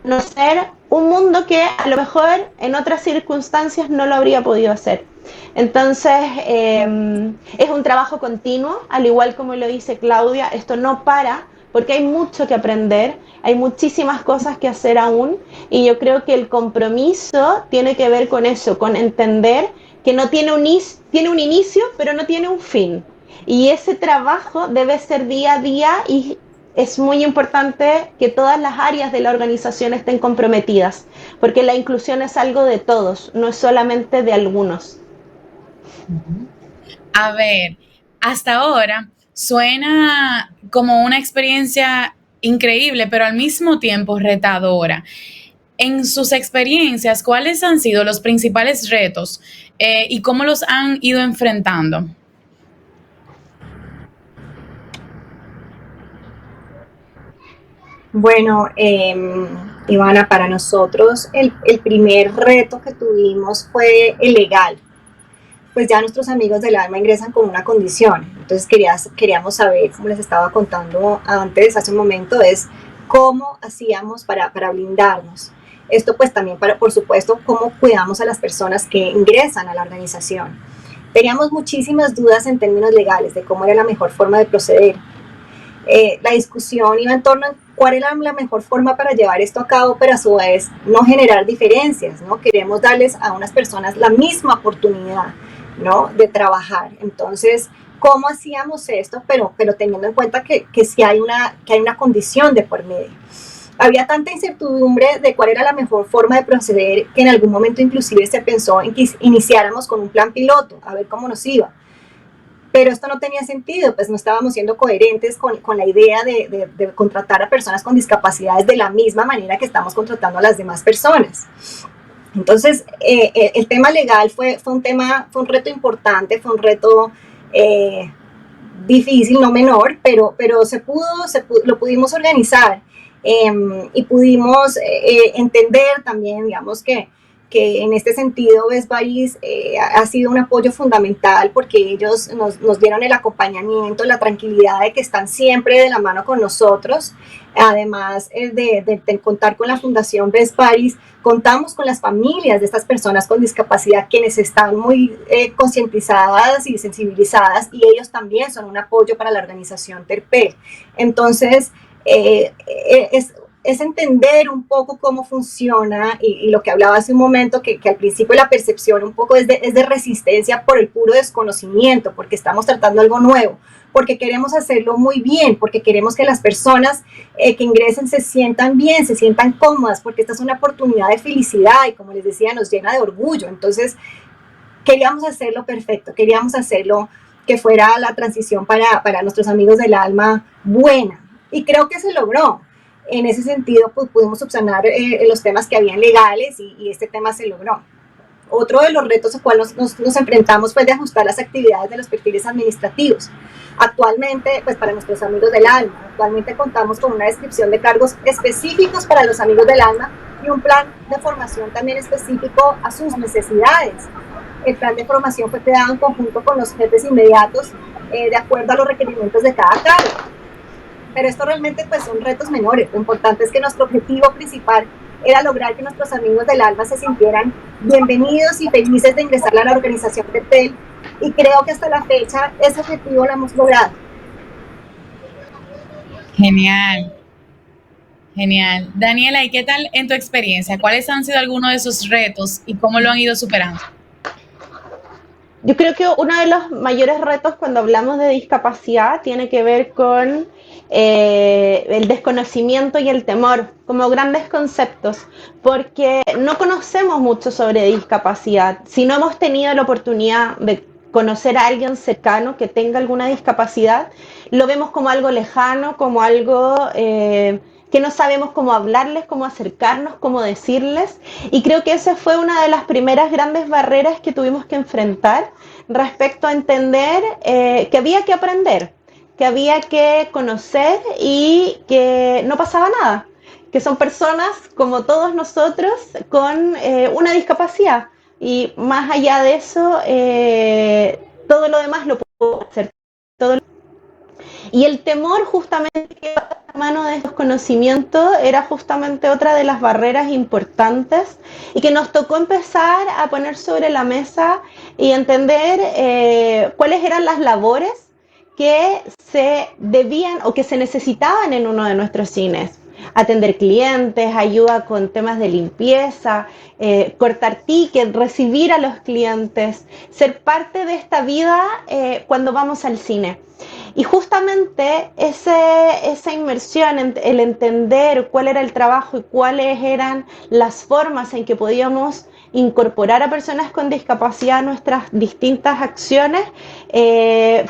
conocer un mundo que a lo mejor en otras circunstancias no lo habría podido hacer. Entonces, es un trabajo continuo, al igual como lo dice Claudia, esto no para, porque hay mucho que aprender, hay muchísimas cosas que hacer aún, y yo creo que el compromiso tiene que ver con eso, con entender que no tiene tiene un inicio, pero no tiene un fin. Y ese trabajo debe ser día a día y es muy importante que todas las áreas de la organización estén comprometidas, porque la inclusión es algo de todos, no es solamente de algunos. A ver, hasta ahora suena como una experiencia increíble, pero al mismo tiempo retadora. En sus experiencias, ¿cuáles han sido los principales retos y cómo los han ido enfrentando? Bueno, Ivana, para nosotros el primer reto que tuvimos fue el legal. Pues ya nuestros amigos del alma ingresan con una condición. Entonces queríamos saber, como les estaba contando antes, hace un momento, es cómo hacíamos para blindarnos. Esto pues también, por supuesto, cómo cuidamos a las personas que ingresan a la organización. Teníamos muchísimas dudas en términos legales de cómo era la mejor forma de proceder. La discusión iba en torno a cuál era la mejor forma para llevar esto a cabo, pero a su vez no generar diferencias, ¿no? Queremos darles a unas personas la misma oportunidad, ¿no? De trabajar. Entonces, ¿cómo hacíamos esto? Pero teniendo en cuenta que sí hay una condición de por medio. Había tanta incertidumbre de cuál era la mejor forma de proceder que en algún momento inclusive se pensó en que iniciáramos con un plan piloto, a ver cómo nos iba. Pero esto no tenía sentido, pues no estábamos siendo coherentes con la idea de contratar a personas con discapacidades de la misma manera que estamos contratando a las demás personas. Entonces, el tema legal fue un reto importante, fue un reto difícil, no menor, pero lo pudimos organizar. y pudimos entender también, digamos, que en este sentido Best Buddies ha sido un apoyo fundamental porque ellos nos dieron el acompañamiento, la tranquilidad de que están siempre de la mano con nosotros. Además de contar con la Fundación Best Buddies, contamos con las familias de estas personas con discapacidad, quienes están muy concientizadas y sensibilizadas, y ellos también son un apoyo para la organización Terpel. Entonces, es entender un poco cómo funciona y lo que hablaba hace un momento, que al principio la percepción un poco es de resistencia por el puro desconocimiento, porque estamos tratando algo nuevo, porque queremos hacerlo muy bien, porque queremos que las personas que ingresen se sientan bien, se sientan cómodas, porque esta es una oportunidad de felicidad y, como les decía, nos llena de orgullo. Entonces, queríamos hacerlo perfecto, queríamos hacerlo que fuera la transición para nuestros amigos del alma buena, y creo que se logró. En ese sentido, pues, pudimos subsanar los temas que habían legales y este tema se logró. Otro de los retos a los cuales nos enfrentamos fue de ajustar las actividades de los perfiles administrativos. Actualmente, pues para nuestros amigos del alma, actualmente contamos con una descripción de cargos específicos para los amigos del alma y un plan de formación también específico a sus necesidades. El plan de formación fue creado en conjunto con los jefes inmediatos de acuerdo a los requerimientos de cada cargo. Pero esto realmente pues son retos menores. Lo importante es que nuestro objetivo principal era lograr que nuestros amigos del alma se sintieran bienvenidos y felices de ingresar a la organización Terpel, y creo que hasta la fecha ese objetivo lo hemos logrado. Genial, genial. Daniela, ¿y qué tal en tu experiencia? ¿Cuáles han sido algunos de esos retos y cómo lo han ido superando? Yo creo que uno de los mayores retos cuando hablamos de discapacidad tiene que ver con el desconocimiento y el temor como grandes conceptos, porque no conocemos mucho sobre discapacidad. Si no hemos tenido la oportunidad de conocer a alguien cercano que tenga alguna discapacidad, lo vemos como algo lejano, como algo que no sabemos cómo hablarles, cómo acercarnos, cómo decirles, y creo que esa fue una de las primeras grandes barreras que tuvimos que enfrentar respecto a entender que había que aprender, que había que conocer y que no pasaba nada, que son personas como todos nosotros con una discapacidad, y más allá de eso, todo lo demás lo puedo hacer. Y el temor justamente que va a la mano de estos conocimientos era justamente otra de las barreras importantes y que nos tocó empezar a poner sobre la mesa y entender cuáles eran las labores que se debían o que se necesitaban en uno de nuestros cines. Atender clientes, ayuda con temas de limpieza, cortar tickets, recibir a los clientes, ser parte de esta vida cuando vamos al cine. Y justamente esa inmersión, el entender cuál era el trabajo y cuáles eran las formas en que podíamos incorporar a personas con discapacidad a nuestras distintas acciones,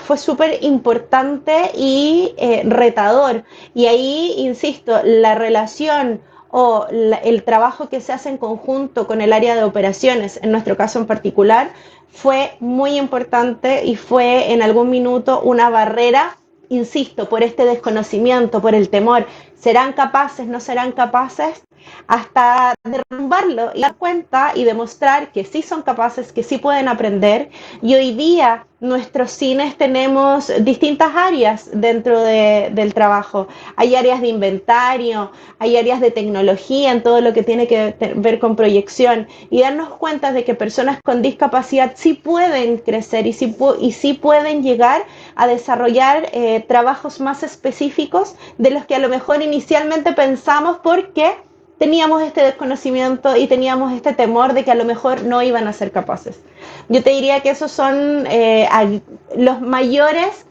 fue súper importante y retador. Y ahí, insisto, la relación o el trabajo que se hace en conjunto con el área de operaciones, en nuestro caso en particular, fue muy importante y fue en algún minuto una barrera, insisto, por este desconocimiento, por el temor. ¿Serán capaces? ¿No serán capaces? Hasta derrumbarlo y dar cuenta y demostrar que sí son capaces, que sí pueden aprender. Y hoy día nuestros cines tenemos distintas áreas dentro del trabajo. Hay áreas de inventario, hay áreas de tecnología en todo lo que tiene que ver con proyección, y darnos cuenta de que personas con discapacidad sí pueden crecer y sí pueden llegar a desarrollar trabajos más específicos de los que a lo mejor inicialmente pensamos, porque teníamos este desconocimiento y teníamos este temor de que a lo mejor no iban a ser capaces. Yo te diría que esos son las mayores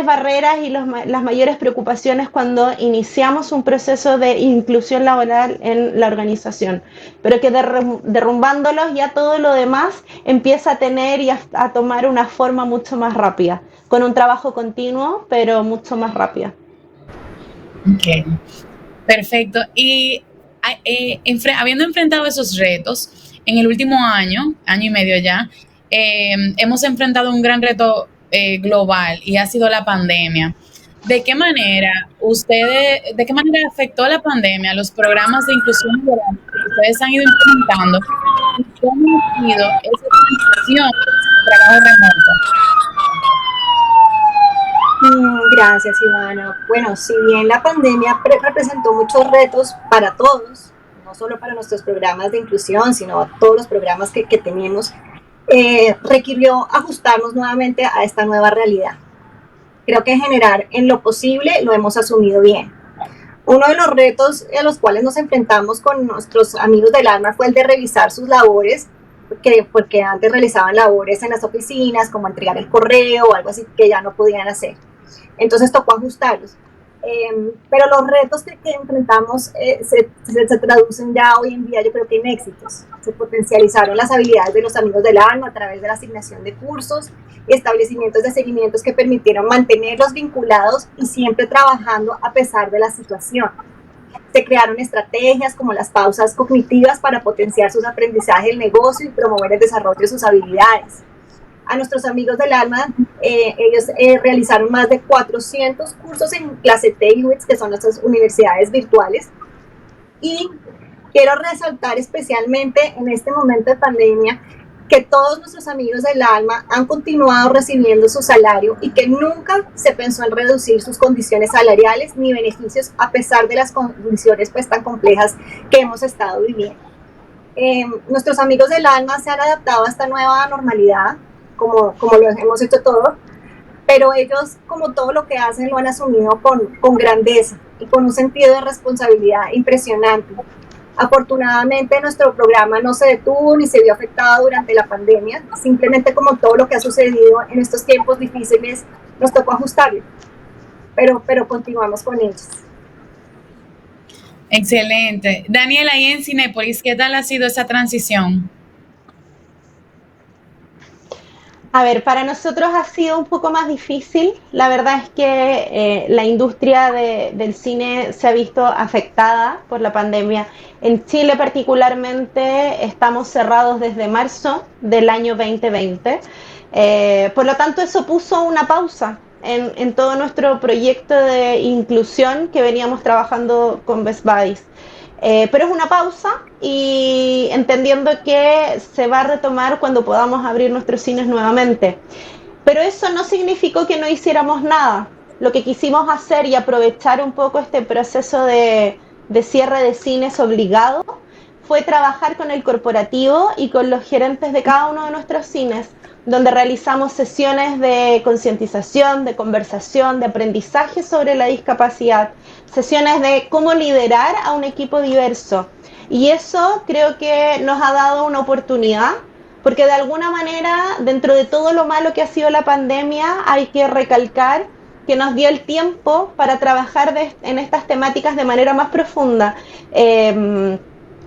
barreras y las mayores preocupaciones cuando iniciamos un proceso de inclusión laboral en la organización, pero que derrumbándolos ya todo lo demás empieza a tener y a tomar una forma mucho más rápida, con un trabajo continuo, pero mucho más rápida. Okay. Perfecto. Y habiendo enfrentado esos retos, en el último año y medio ya, hemos enfrentado un gran reto global, y ha sido la pandemia. de qué manera afectó la pandemia a los programas de inclusión laboral que ustedes han ido implementando y cómo ha sido esa transición al trabajo remoto? Gracias, Ivana. Bueno, si bien la pandemia representó muchos retos para todos, no solo para nuestros programas de inclusión, sino todos los programas que tenemos, requirió ajustarnos nuevamente a esta nueva realidad. Creo que en general, en lo posible, lo hemos asumido bien. Uno de los retos a los cuales nos enfrentamos con nuestros amigos del alma fue el de revisar sus labores, porque antes realizaban labores en las oficinas, como entregar el correo o algo así que ya no podían hacer. Entonces tocó ajustarlos. Pero los retos que enfrentamos se traducen ya hoy en día, yo creo que en éxitos. Se potencializaron las habilidades de los amigos del alma a través de la asignación de cursos y establecimientos de seguimientos que permitieron mantenerlos vinculados y siempre trabajando a pesar de la situación. Se crearon estrategias como las pausas cognitivas para potenciar sus aprendizajes del negocio y promover el desarrollo de sus habilidades. A nuestros amigos del alma, ellos realizaron más de 400 cursos en clase TEIWITS, que son nuestras universidades virtuales. Y quiero resaltar especialmente en este momento de pandemia que todos nuestros amigos del alma han continuado recibiendo su salario y que nunca se pensó en reducir sus condiciones salariales ni beneficios a pesar de las condiciones pues tan complejas que hemos estado viviendo. Nuestros amigos del alma se han adaptado a esta nueva normalidad, como lo hemos hecho todos, pero ellos, como todo lo que hacen, lo han asumido con grandeza y con un sentido de responsabilidad impresionante. Afortunadamente, nuestro programa no se detuvo ni se vio afectado durante la pandemia, simplemente como todo lo que ha sucedido en estos tiempos difíciles, nos tocó ajustarlo, pero continuamos con ellos. Excelente. Daniela, ahí en Cinépolis, ¿qué tal ha sido esa transición? A ver, para nosotros ha sido un poco más difícil. La verdad es que la industria del cine se ha visto afectada por la pandemia. En Chile particularmente estamos cerrados desde marzo del año 2020. Por lo tanto, eso puso una pausa en todo nuestro proyecto de inclusión que veníamos trabajando con Best Buddies. Pero es una pausa y entendiendo que se va a retomar cuando podamos abrir nuestros cines nuevamente. Pero eso no significó que no hiciéramos nada. Lo que quisimos hacer y aprovechar un poco este proceso de cierre de cines obligado fue trabajar con el corporativo y con los gerentes de cada uno de nuestros cines, donde realizamos sesiones de concientización, de conversación, de aprendizaje sobre la discapacidad, sesiones de cómo liderar a un equipo diverso. Y eso creo que nos ha dado una oportunidad, porque de alguna manera, dentro de todo lo malo que ha sido la pandemia, hay que recalcar que nos dio el tiempo para trabajar en estas temáticas de manera más profunda.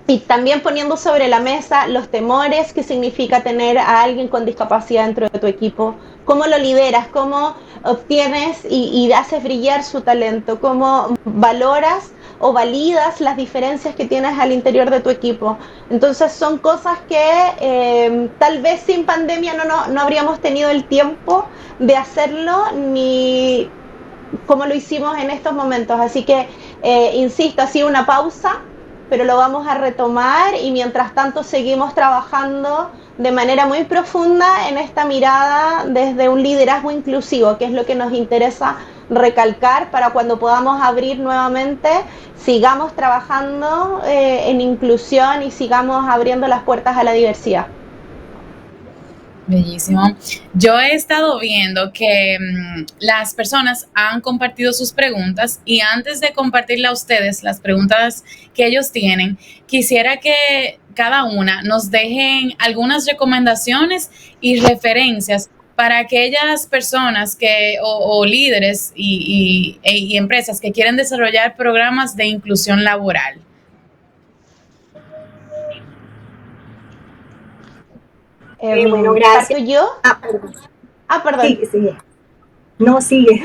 Y también poniendo sobre la mesa los temores que significa tener a alguien con discapacidad dentro de tu equipo, cómo lo lideras, cómo obtienes y haces brillar su talento, cómo valoras o validas las diferencias que tienes al interior de tu equipo. Entonces son cosas que tal vez sin pandemia no habríamos tenido el tiempo de hacerlo ni como lo hicimos en estos momentos. Así que, insisto, ha sido una pausa, pero lo vamos a retomar y mientras tanto seguimos trabajando de manera muy profunda en esta mirada desde un liderazgo inclusivo, que es lo que nos interesa recalcar para cuando podamos abrir nuevamente, sigamos trabajando en inclusión y sigamos abriendo las puertas a la diversidad. Bellísimo. Yo he estado viendo que las personas han compartido sus preguntas y antes de compartirle a ustedes las preguntas que ellos tienen, quisiera que cada una nos dejen algunas recomendaciones y referencias para aquellas personas o líderes y empresas que quieren desarrollar programas de inclusión laboral. Bueno, gracias. ¿Parto yo? Perdón. Perdón. Sigue. No, sigue.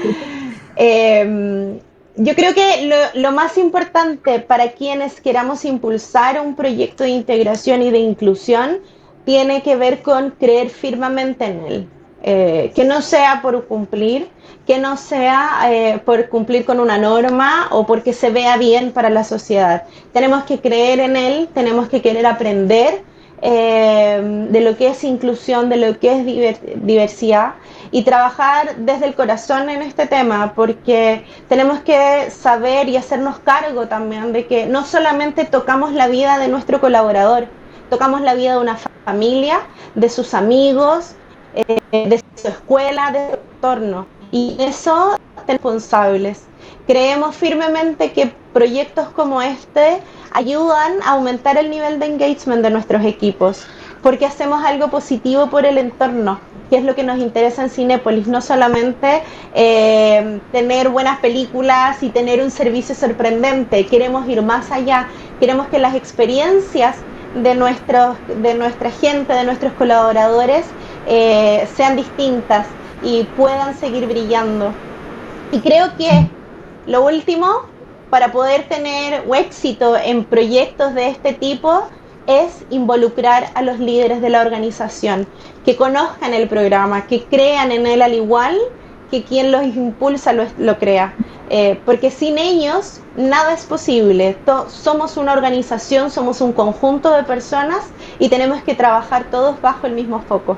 Yo creo que lo más importante para quienes queramos impulsar un proyecto de integración y de inclusión tiene que ver con creer firmemente en él. Que no sea por cumplir, que no sea por cumplir con una norma o porque se vea bien para la sociedad. Tenemos que creer en él, tenemos que querer aprender de lo que es inclusión, de lo que es diversidad y trabajar desde el corazón en este tema, porque tenemos que saber y hacernos cargo también de que no solamente tocamos la vida de nuestro colaborador, tocamos la vida de una familia, de sus amigos, de su escuela, de su entorno. Y eso responsables. Creemos firmemente que proyectos como este ayudan a aumentar el nivel de engagement de nuestros equipos, porque hacemos algo positivo por el entorno, que es lo que nos interesa en Cinépolis, no solamente tener buenas películas y tener un servicio sorprendente, queremos ir más allá, queremos que las experiencias de nuestra gente, de nuestros colaboradores, sean distintas y puedan seguir brillando. Y creo que lo último, para poder tener éxito en proyectos de este tipo, es involucrar a los líderes de la organización, que conozcan el programa, que crean en él al igual que quien los impulsa lo crea. Porque sin ellos nada es posible. Somos una organización, somos un conjunto de personas y tenemos que trabajar todos bajo el mismo foco.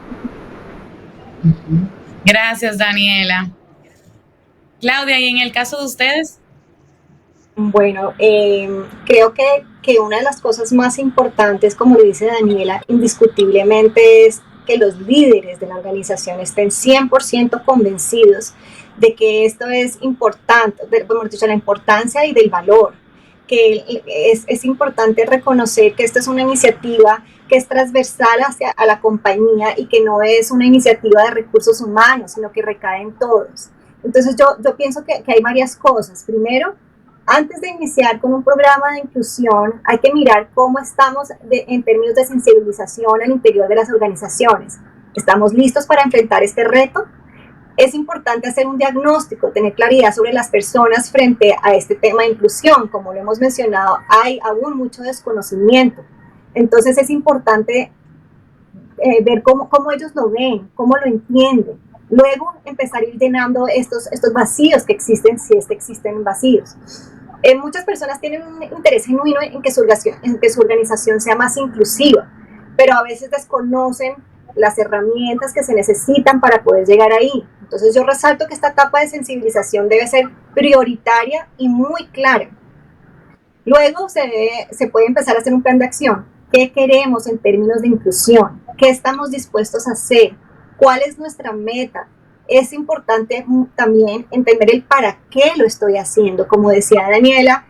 Gracias, Daniela. Claudia, ¿y en el caso de ustedes? Bueno, creo que una de las cosas más importantes, como lo dice Daniela, indiscutiblemente es que los líderes de la organización estén 100% convencidos de que esto es importante, hemos dicho, la importancia y del valor, que es importante reconocer que esta es una iniciativa que es transversal a la compañía y que no es una iniciativa de recursos humanos, sino que recae en todos. Entonces yo pienso que hay varias cosas. Primero, antes de iniciar con un programa de inclusión, hay que mirar cómo estamos en términos de sensibilización al interior de las organizaciones. ¿Estamos listos para enfrentar este reto? Es importante hacer un diagnóstico, tener claridad sobre las personas frente a este tema de inclusión. Como lo hemos mencionado, hay aún mucho desconocimiento. Entonces es importante ver cómo ellos lo ven, cómo lo entienden. Luego empezar a ir llenando estos vacíos que existen, si es que existen vacíos. Muchas personas tienen un interés genuino en que su organización sea más inclusiva, pero a veces desconocen las herramientas que se necesitan para poder llegar ahí. Entonces yo resalto que esta etapa de sensibilización debe ser prioritaria y muy clara. Luego se puede empezar a hacer un plan de acción. ¿Qué queremos en términos de inclusión? ¿Qué estamos dispuestos a hacer? ¿Cuál es nuestra meta? Es importante también entender el para qué lo estoy haciendo. Como decía Daniela,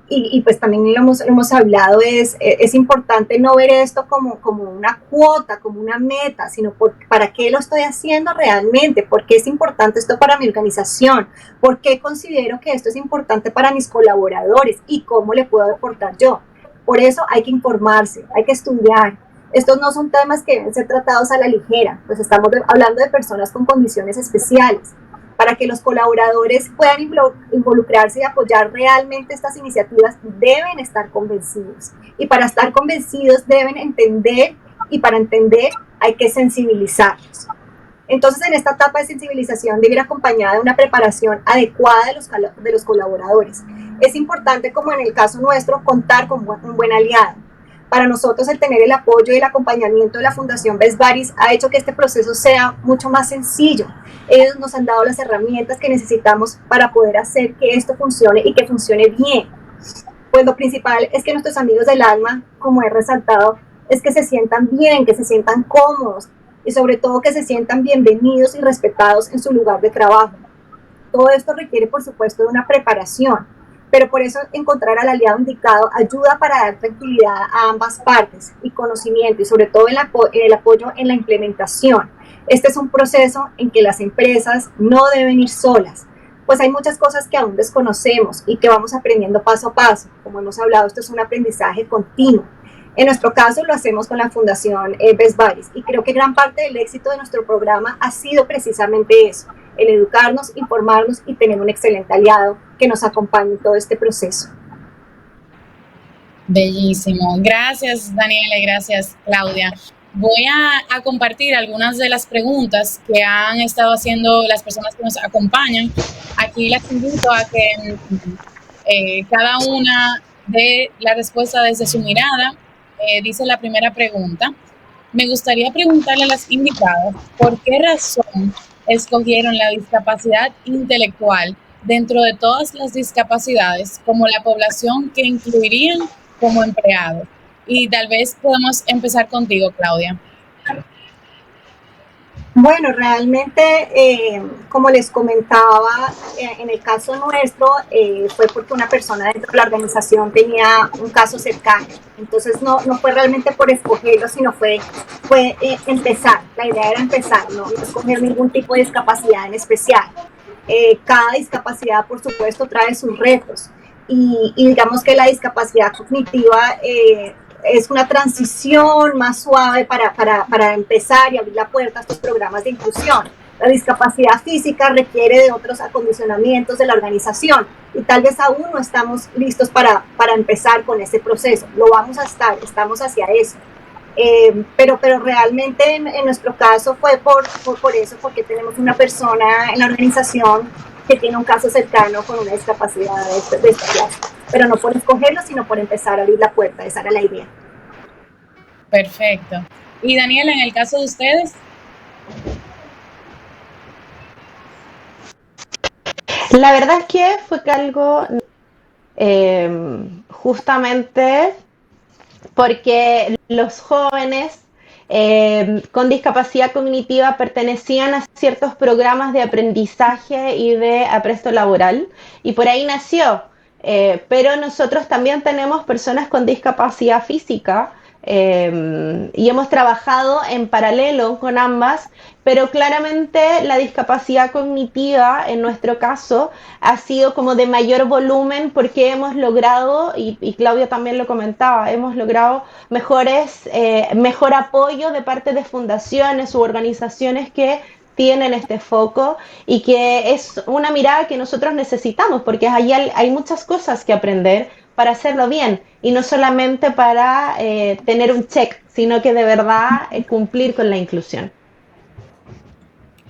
y pues también lo hemos hablado, es importante no ver esto como una cuota, como una meta, sino para qué lo estoy haciendo realmente, por qué es importante esto para mi organización, por qué considero que esto es importante para mis colaboradores y cómo le puedo aportar yo. Por eso hay que informarse, hay que estudiar. Estos no son temas que deben ser tratados a la ligera, pues estamos hablando de personas con condiciones especiales. Para que los colaboradores puedan involucrarse y apoyar realmente estas iniciativas, deben estar convencidos. Y para estar convencidos deben entender, y para entender hay que sensibilizarlos. Entonces, en esta etapa de sensibilización debe ir acompañada de una preparación adecuada de los colaboradores. Es importante, como en el caso nuestro, contar con un buen aliado. Para nosotros, el tener el apoyo y el acompañamiento de la Fundación Best Buddies ha hecho que este proceso sea mucho más sencillo. Ellos nos han dado las herramientas que necesitamos para poder hacer que esto funcione y que funcione bien. Pues lo principal es que nuestros amigos del alma, como he resaltado, es que se sientan bien, que se sientan cómodos y sobre todo que se sientan bienvenidos y respetados en su lugar de trabajo. Todo esto requiere, por supuesto, de una preparación. Pero por eso encontrar al aliado indicado ayuda para dar tranquilidad a ambas partes y conocimiento y sobre todo el apoyo en la implementación. Este es un proceso en que las empresas no deben ir solas, pues hay muchas cosas que aún desconocemos y que vamos aprendiendo paso a paso. Como hemos hablado, esto es un aprendizaje continuo. En nuestro caso lo hacemos con la Fundación Best Buddies y creo que gran parte del éxito de nuestro programa ha sido precisamente eso, el educarnos, informarnos y tener un excelente aliado que nos acompañe en todo este proceso. Bellísimo. Gracias, Daniela, y gracias, Claudia. voy a compartir algunas de las preguntas que han estado haciendo las personas que nos acompañan. Aquí las invito a que cada una dé la respuesta desde su mirada. Dice la primera pregunta. Me gustaría preguntarle a las invitadas por qué razón escogieron la discapacidad intelectual dentro de todas las discapacidades como la población que incluirían como empleados. Y tal vez podemos empezar contigo, Claudia. Bueno, realmente, como les comentaba, en el caso nuestro fue porque una persona dentro de la organización tenía un caso cercano. Entonces no fue realmente por escogerlo, sino fue empezar. La idea era empezar, no escoger ningún tipo de discapacidad en especial. Cada discapacidad, por supuesto, trae sus retos. Y digamos que la discapacidad cognitiva es una transición más suave para empezar y abrir la puerta a estos programas de inclusión. La discapacidad física requiere de otros acondicionamientos de la organización y tal vez aún no estamos listos para empezar con ese proceso. Lo vamos a estar, estamos hacia eso. Pero realmente en nuestro caso fue por eso, porque tenemos una persona en la organización que tiene un caso cercano con una discapacidad de esta clase. Pero no por escogerlo, sino por empezar a abrir la puerta. Esa era la idea. Perfecto. Y Daniela, en el caso de ustedes. La verdad es que fue que algo justamente porque los jóvenes con discapacidad cognitiva pertenecían a ciertos programas de aprendizaje y de apresto laboral, y por ahí nació. Pero nosotros también tenemos personas con discapacidad física y hemos trabajado en paralelo con ambas, pero claramente la discapacidad cognitiva en nuestro caso ha sido como de mayor volumen porque hemos logrado, y Claudia también lo comentaba, hemos logrado mejor apoyo de parte de fundaciones u organizaciones que tienen este foco y que es una mirada que nosotros necesitamos porque ahí hay muchas cosas que aprender para hacerlo bien y no solamente para tener un check, sino que de verdad cumplir con la inclusión.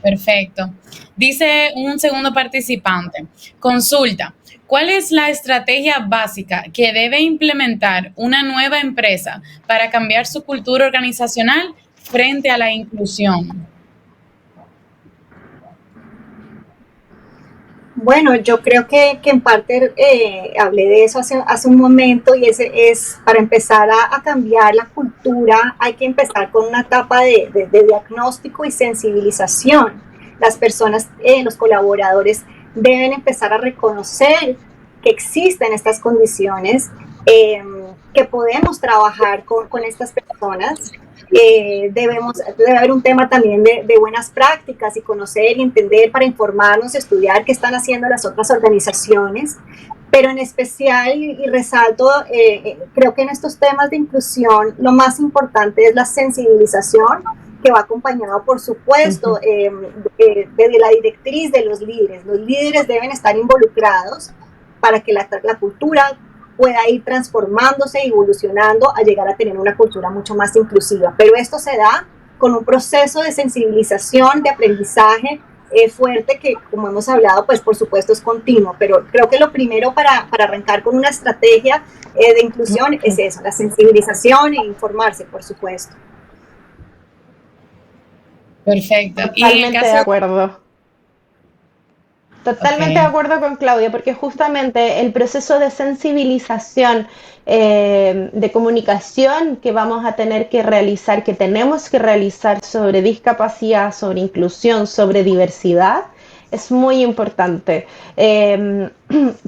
Perfecto. Dice un segundo participante, consulta, ¿cuál es la estrategia básica que debe implementar una nueva empresa para cambiar su cultura organizacional frente a la inclusión? Bueno, yo creo que en parte hablé de eso hace un momento y ese es para empezar a cambiar la cultura hay que empezar con una etapa de diagnóstico y sensibilización. Las personas, los colaboradores deben empezar a reconocer que existen estas condiciones, que podemos trabajar con estas personas. Debe haber un tema también de buenas prácticas y conocer y entender para informarnos, estudiar qué están haciendo las otras organizaciones, pero en especial y resalto, creo que en estos temas de inclusión lo más importante es la sensibilización que va acompañado, por supuesto, de la directriz de los líderes. Los líderes deben estar involucrados para que la cultura pueda ir transformándose y evolucionando a llegar a tener una cultura mucho más inclusiva. Pero esto se da con un proceso de sensibilización, de aprendizaje fuerte que, como hemos hablado, pues por supuesto es continuo. Pero creo que lo primero para arrancar con una estrategia de inclusión es eso, la sensibilización e informarse, por supuesto. Perfecto. Totalmente de acuerdo. Totalmente de acuerdo con Claudia, porque justamente el proceso de sensibilización, de comunicación que vamos a tener que realizar, que tenemos que realizar sobre discapacidad, sobre inclusión, sobre diversidad, es muy importante.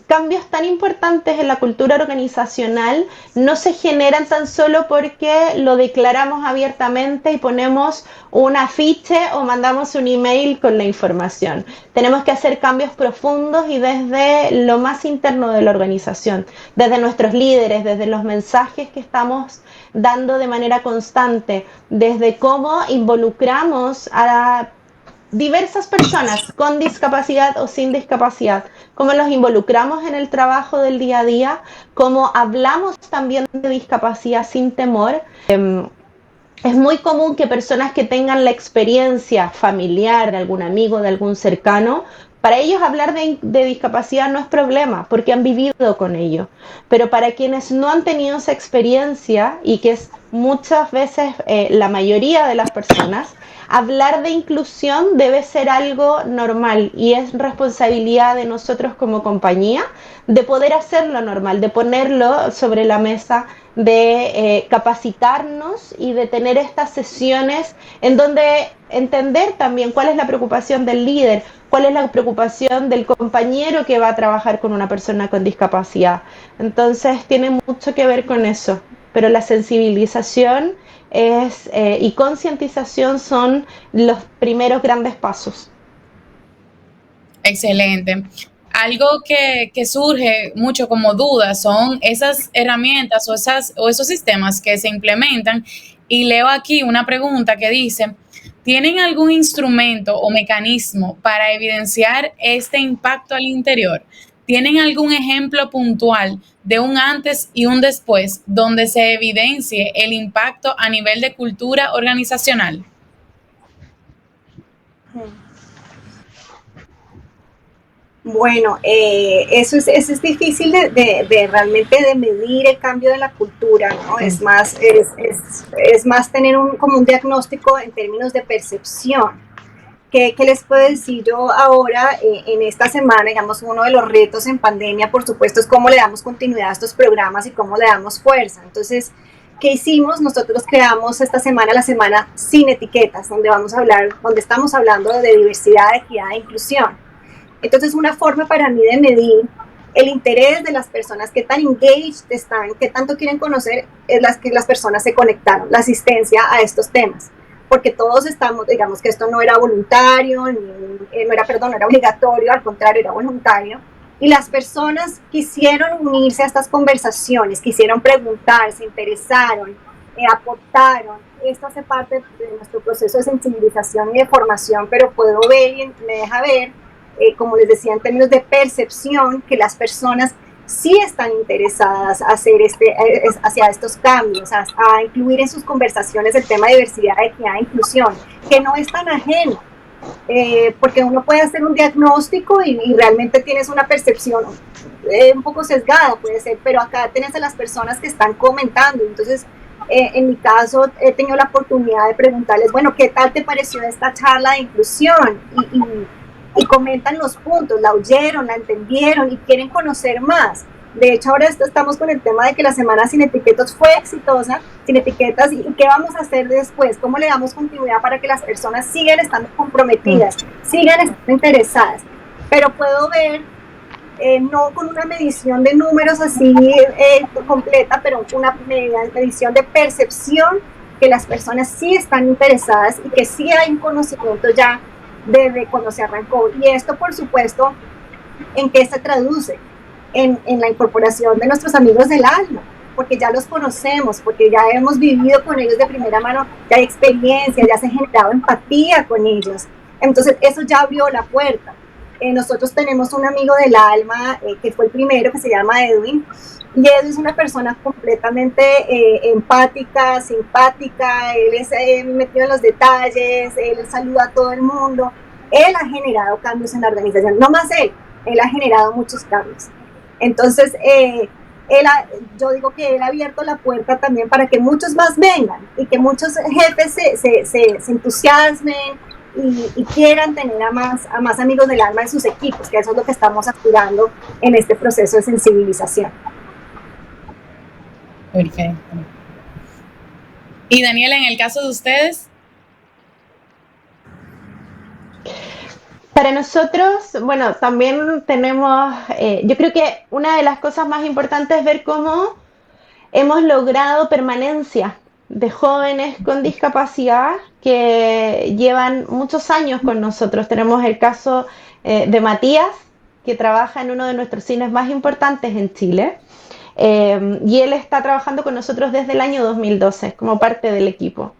Cambios tan importantes en la cultura organizacional no se generan tan solo porque lo declaramos abiertamente y ponemos un afiche o mandamos un email con la información. Tenemos que hacer cambios profundos y desde lo más interno de la organización, desde nuestros líderes, desde los mensajes que estamos dando de manera constante, desde cómo involucramos a diversas personas con discapacidad o sin discapacidad, cómo los involucramos en el trabajo del día a día, cómo hablamos también de discapacidad sin temor. Es muy común que personas que tengan la experiencia familiar de algún amigo, de algún cercano, para ellos hablar de discapacidad no es problema, porque han vivido con ello. Pero para quienes no han tenido esa experiencia, y que es muchas veces la mayoría de las personas, hablar de inclusión debe ser algo normal y es responsabilidad de nosotros como compañía de poder hacerlo normal, de ponerlo sobre la mesa, de capacitarnos y de tener estas sesiones en donde entender también cuál es la preocupación del líder, cuál es la preocupación del compañero que va a trabajar con una persona con discapacidad. Entonces tiene mucho que ver con eso, pero la sensibilización y concientización son los primeros grandes pasos. Excelente. Algo que surge mucho como duda son esas herramientas o esos sistemas que se implementan. Y leo aquí una pregunta que dice, ¿tienen algún instrumento o mecanismo para evidenciar este impacto al interior? ¿Tienen algún ejemplo puntual de un antes y un después donde se evidencie el impacto a nivel de cultura organizacional? Bueno, eso es difícil de realmente de medir el cambio de la cultura, ¿no? Es más tener como un diagnóstico en términos de percepción. ¿Qué les puedo decir yo ahora en esta semana? Digamos, uno de los retos en pandemia, por supuesto, es cómo le damos continuidad a estos programas y cómo le damos fuerza. Entonces, ¿qué hicimos? Nosotros creamos esta semana la semana Sin Etiquetas, donde estamos hablando de diversidad, equidad e inclusión. Entonces, una forma para mí de medir el interés de las personas, qué tan engaged están, qué tanto quieren conocer, es que las personas se conectaron, la asistencia a estos temas. Porque todos estamos, digamos que esto no era voluntario, no era obligatorio, al contrario, era voluntario. Y las personas quisieron unirse a estas conversaciones, quisieron preguntar, se interesaron, aportaron. Esto hace parte de nuestro proceso de sensibilización y de formación, pero puedo ver y me deja ver, como les decía, en términos de percepción, que las personas sí están interesadas hacia estos cambios, a incluir en sus conversaciones el tema de diversidad, equidad e inclusión, que no es tan ajeno, porque uno puede hacer un diagnóstico y realmente tienes una percepción un poco sesgada, puede ser, pero acá tienes a las personas que están comentando. Entonces, en mi caso, he tenido la oportunidad de preguntarles, bueno, ¿qué tal te pareció esta charla de inclusión? Y comentan los puntos, la oyeron, la entendieron y quieren conocer más. De hecho, ahora estamos con el tema de que la semana Sin Etiquetas fue exitosa, Sin Etiquetas, y qué vamos a hacer después, cómo le damos continuidad para que las personas sigan estando comprometidas, sigan estando interesadas. Pero puedo ver, no con una medición de números así completa, pero una medición de percepción, que las personas sí están interesadas y que sí hay un conocimiento ya desde cuando se arrancó. Y esto, por supuesto, ¿en qué se traduce? En la incorporación de nuestros amigos del alma, porque ya los conocemos, porque ya hemos vivido con ellos de primera mano, ya hay experiencia, ya se ha generado empatía con ellos. Entonces, eso ya abrió la puerta. Nosotros tenemos un amigo del alma, que fue el primero, que se llama Edwin, y Edwin es una persona completamente empática, simpática, él es metido en los detalles, él saluda a todo el mundo. Él ha generado cambios en la organización, no más él ha generado muchos cambios. Entonces, yo digo que él ha abierto la puerta también para que muchos más vengan y que muchos jefes se entusiasmen y quieran tener a más amigos del alma en sus equipos, que eso es lo que estamos aspirando en este proceso de sensibilización. Perfecto. Y Daniela, en el caso de ustedes. Para nosotros, bueno, también tenemos, yo creo que una de las cosas más importantes es ver cómo hemos logrado permanencia de jóvenes con discapacidad que llevan muchos años con nosotros. Tenemos el caso de Matías, que trabaja en uno de nuestros cines más importantes en Chile, y él está trabajando con nosotros desde el año 2012 como parte del equipo.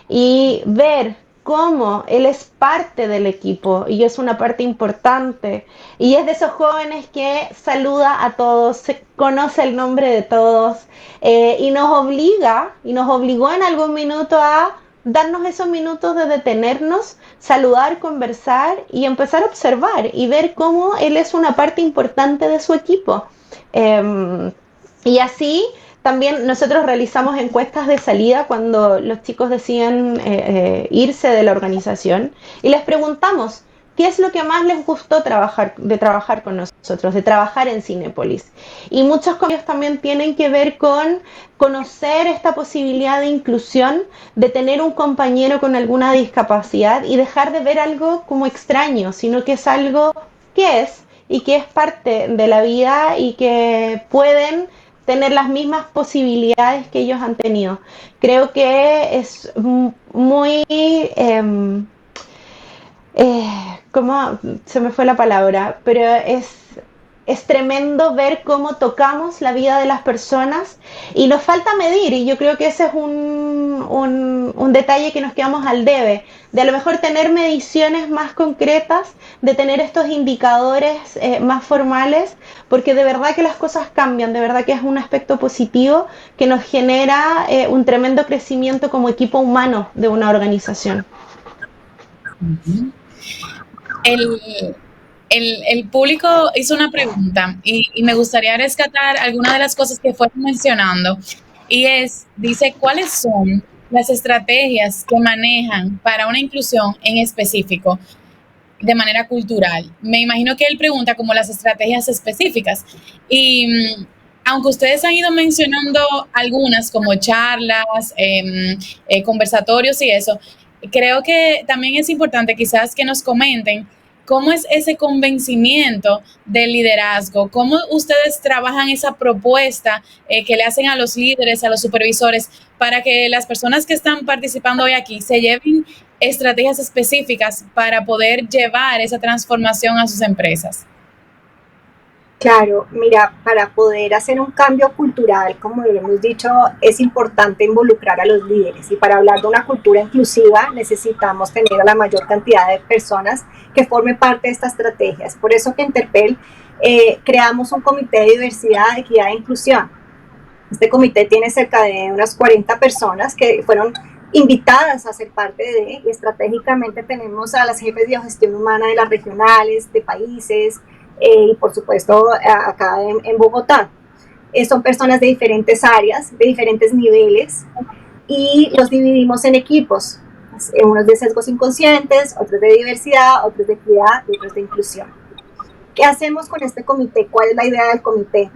Y ver cómo él es parte del equipo y es una parte importante y es de esos jóvenes que saluda a todos, se conoce el nombre de todos, y nos obligó en algún minuto a darnos esos minutos de detenernos, saludar, conversar y empezar a observar y ver cómo él es una parte importante de su equipo. Y así también nosotros realizamos encuestas de salida cuando los chicos deciden irse de la organización y les preguntamos qué es lo que más les gustó trabajar con nosotros, de trabajar en Cinépolis. Y muchos comentarios también tienen que ver con conocer esta posibilidad de inclusión, de tener un compañero con alguna discapacidad y dejar de ver algo como extraño, sino que es algo que es y que es parte de la vida y que pueden tener las mismas posibilidades que ellos han tenido. Creo que es muy... ¿cómo? Se me fue la palabra, pero es tremendo ver cómo tocamos la vida de las personas y nos falta medir, y yo creo que ese es un detalle que nos quedamos al debe, de a lo mejor tener mediciones más concretas, de tener estos indicadores más formales, porque de verdad que las cosas cambian, de verdad que es un aspecto positivo que nos genera un tremendo crecimiento como equipo humano de una organización. El público hizo una pregunta y me gustaría rescatar algunas de las cosas que fueron mencionando, y dice, ¿cuáles son las estrategias que manejan para una inclusión en específico de manera cultural? Me imagino que él pregunta como las estrategias específicas, y aunque ustedes han ido mencionando algunas como charlas, conversatorios y eso, creo que también es importante quizás que nos comenten cómo es ese convencimiento del liderazgo, cómo ustedes trabajan esa propuesta que le hacen a los líderes, a los supervisores, para que las personas que están participando hoy aquí se lleven estrategias específicas para poder llevar esa transformación a sus empresas. Claro, mira, para poder hacer un cambio cultural, como lo hemos dicho, es importante involucrar a los líderes, y para hablar de una cultura inclusiva necesitamos tener a la mayor cantidad de personas que formen parte de esta estrategia. Es por eso que en Terpel creamos un comité de diversidad, equidad e inclusión. Este comité tiene cerca de unas 40 personas que fueron invitadas a ser parte de, y estratégicamente tenemos a las jefes de gestión humana de las regionales, de países, y por supuesto acá en Bogotá. Son personas de diferentes áreas, de diferentes niveles, y los dividimos en equipos, unos de sesgos inconscientes, otros de diversidad, otros de equidad y otros de inclusión. ¿Qué hacemos con este comité? ¿Cuál es la idea del comité?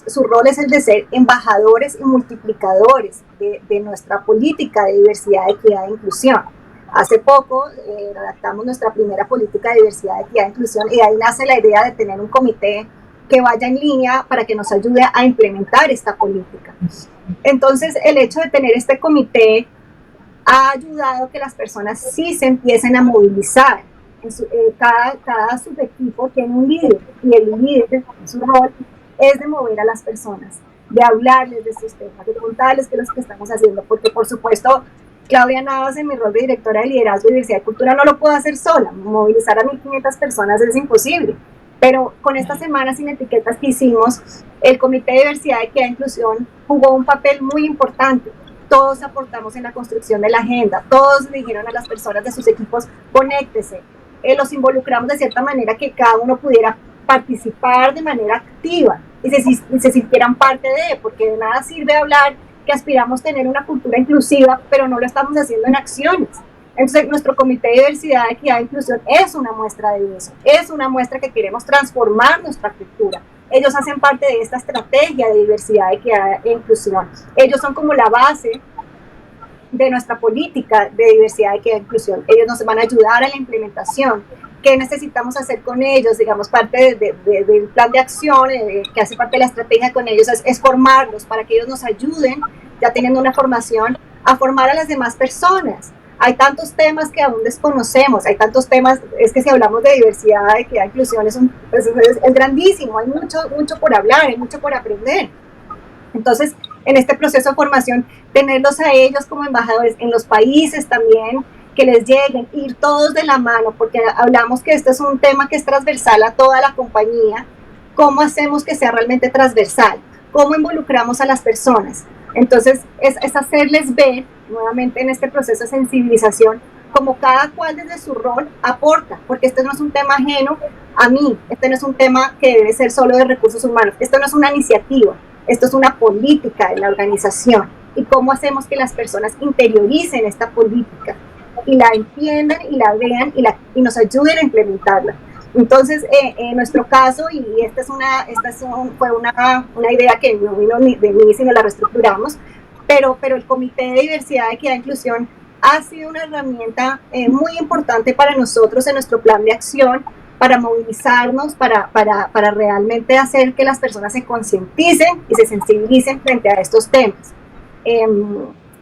Su rol es el de ser embajadores y multiplicadores de nuestra política de diversidad, equidad e inclusión. Hace poco redactamos nuestra primera política de diversidad, equidad e inclusión, y de ahí nace la idea de tener un comité que vaya en línea para que nos ayude a implementar esta política. Entonces, el hecho de tener este comité ha ayudado a que las personas sí se empiecen a movilizar. Cada subequipo tiene un líder, y el líder, su rol es de mover a las personas, de hablarles de estos temas, de contarles qué es lo que estamos haciendo, porque por supuesto Claudia Navas, en mi rol de directora de liderazgo, diversidad y cultura, no lo puedo hacer sola. Movilizar a 1.500 personas es imposible. Pero con estas semanas sin etiquetas que hicimos, el Comité de Diversidad, Equidad e Inclusión jugó un papel muy importante. Todos aportamos en la construcción de la agenda, todos le dijeron a las personas de sus equipos, conéctese. Los involucramos de cierta manera que cada uno pudiera participar de manera activa y se sintieran parte de, porque de nada sirve hablar que aspiramos a tener una cultura inclusiva, pero no lo estamos haciendo en acciones. Entonces, nuestro Comité de Diversidad, Equidad e Inclusión es una muestra de eso, es una muestra que queremos transformar nuestra cultura. Ellos hacen parte de esta estrategia de diversidad, equidad e inclusión. Ellos son como la base de nuestra política de diversidad, equidad e inclusión. Ellos nos van a ayudar a la implementación. ¿Qué necesitamos hacer con ellos? Digamos, parte del plan de acción que hace parte de la estrategia con ellos es formarlos para que ellos nos ayuden, ya teniendo una formación, a formar a las demás personas. Hay tantos temas que aún desconocemos, hay tantos temas, es que si hablamos de diversidad, equidad e inclusión es grandísimo, hay mucho por hablar, hay mucho por aprender. Entonces, en este proceso de formación, tenerlos a ellos como embajadores en los países también, que les lleguen, ir todos de la mano, porque hablamos que este es un tema que es transversal a toda la compañía. ¿Cómo hacemos que sea realmente transversal? ¿Cómo involucramos a las personas? Entonces, es hacerles ver, nuevamente en este proceso de sensibilización, como cada cual desde su rol aporta, porque este no es un tema ajeno a mí, este no es un tema que debe ser solo de recursos humanos, esto no es una iniciativa, esto es una política de la organización. ¿Y cómo hacemos que las personas interioricen esta política y la entiendan y la vean y nos ayuden a implementarla? Entonces, en nuestro caso, y fue una idea que no vino de mí, sino la reestructuramos, pero el Comité de Diversidad, Equidad e Inclusión ha sido una herramienta muy importante para nosotros en nuestro plan de acción, para movilizarnos, para realmente hacer que las personas se concienticen y se sensibilicen frente a estos temas.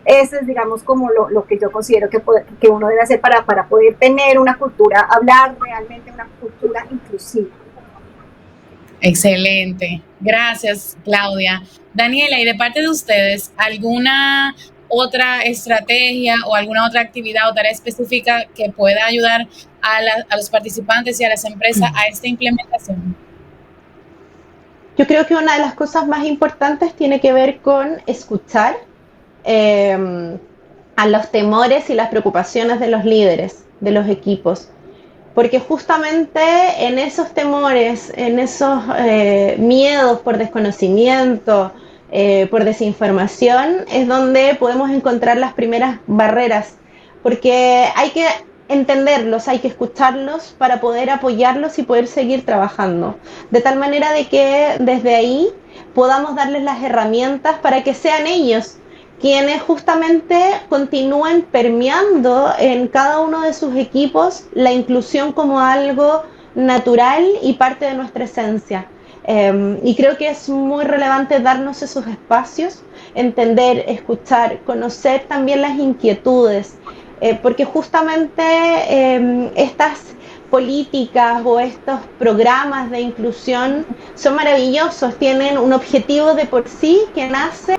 Ese es, digamos, como lo que yo considero que uno debe hacer para poder tener una cultura, hablar realmente de una cultura inclusiva. Excelente. Gracias, Claudia. Daniela, y de parte de ustedes, ¿alguna otra estrategia o alguna otra actividad o tarea específica que pueda ayudar a los participantes y a las empresas a esta implementación? Yo creo que una de las cosas más importantes tiene que ver con escuchar a los temores y las preocupaciones de los líderes, de los equipos. Porque justamente en esos temores, en esos miedos por desconocimiento, por desinformación, es donde podemos encontrar las primeras barreras. Porque hay que entenderlos, hay que escucharlos para poder apoyarlos y poder seguir trabajando. De tal manera de que desde ahí podamos darles las herramientas para que sean ellos quienes justamente continúen permeando en cada uno de sus equipos la inclusión como algo natural y parte de nuestra esencia. Y creo que es muy relevante darnos esos espacios, entender, escuchar, conocer también las inquietudes, porque justamente estas políticas o estos programas de inclusión son maravillosos, tienen un objetivo de por sí que nace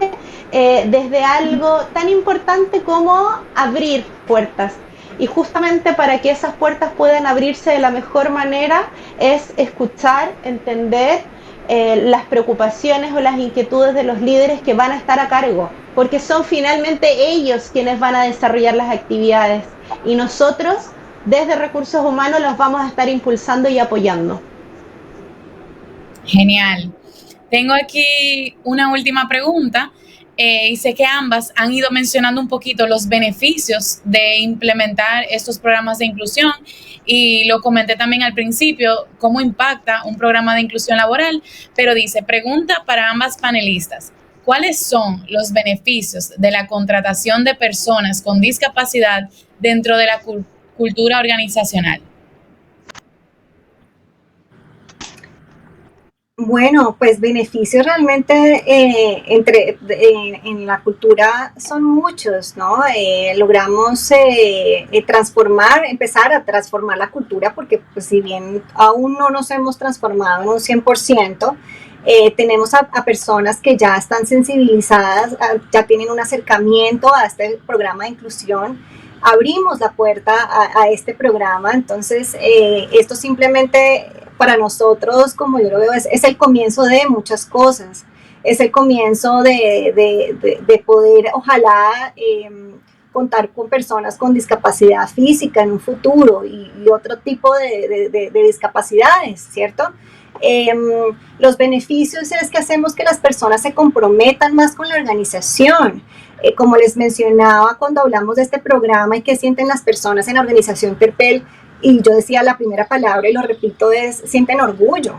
desde algo tan importante como abrir puertas. Y justamente para que esas puertas puedan abrirse de la mejor manera es escuchar, entender las preocupaciones o las inquietudes de los líderes que van a estar a cargo, porque son finalmente ellos quienes van a desarrollar las actividades y nosotros desde Recursos Humanos los vamos a estar impulsando y apoyando. Genial. Tengo aquí una última pregunta. Y sé que ambas han ido mencionando un poquito los beneficios de implementar estos programas de inclusión y lo comenté también al principio, cómo impacta un programa de inclusión laboral, pero dice, pregunta para ambas panelistas, ¿cuáles son los beneficios de la contratación de personas con discapacidad dentro de la cultura organizacional? Bueno, pues beneficios realmente en la cultura son muchos, ¿no? Logramos empezar a transformar la cultura porque pues, si bien aún no nos hemos transformado en un 100%, tenemos a personas que ya están sensibilizadas, ya tienen un acercamiento a este programa de inclusión. Abrimos la puerta a este programa, entonces esto simplemente para nosotros, como yo lo veo, es el comienzo de muchas cosas, es el comienzo de poder, ojalá, contar con personas con discapacidad física en un futuro y otro tipo de discapacidades, ¿cierto? Los beneficios es que hacemos que las personas se comprometan más con la organización. Como les mencionaba cuando hablamos de este programa y qué sienten las personas en la organización Terpel, y yo decía la primera palabra y lo repito, sienten orgullo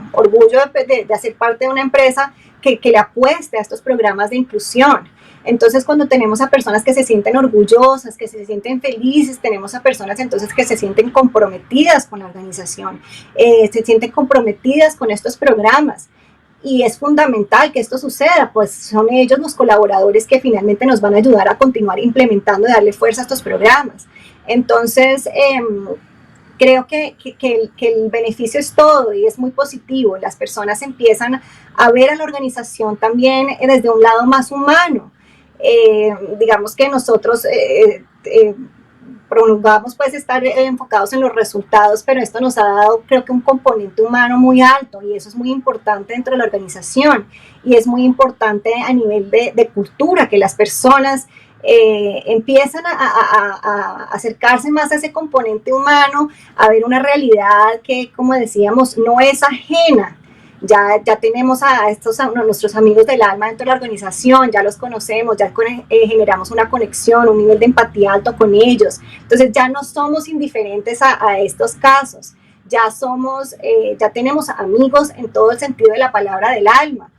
de hacer parte de una empresa que le apueste a estos programas de inclusión. Entonces, cuando tenemos a personas que se sienten orgullosas, que se sienten felices, tenemos a personas entonces que se sienten comprometidas con la organización, se sienten comprometidas con estos programas. Y es fundamental que esto suceda, pues son ellos los colaboradores que finalmente nos van a ayudar a continuar implementando y darle fuerza a estos programas. Entonces, creo que el beneficio es todo y es muy positivo. Las personas empiezan a ver a la organización también desde un lado más humano. Digamos que nosotros prolongamos pues estar enfocados en los resultados, pero esto nos ha dado, creo que, un componente humano muy alto, y eso es muy importante dentro de la organización, y es muy importante a nivel de cultura, que las personas empiezan a acercarse más a ese componente humano, a ver una realidad que, como decíamos, no es ajena. Ya tenemos a nuestros amigos del alma dentro de la organización, ya los conocemos, ya generamos una conexión, un nivel de empatía alto con ellos. Entonces ya no somos indiferentes a estos casos, ya tenemos amigos en todo el sentido de la palabra del alma.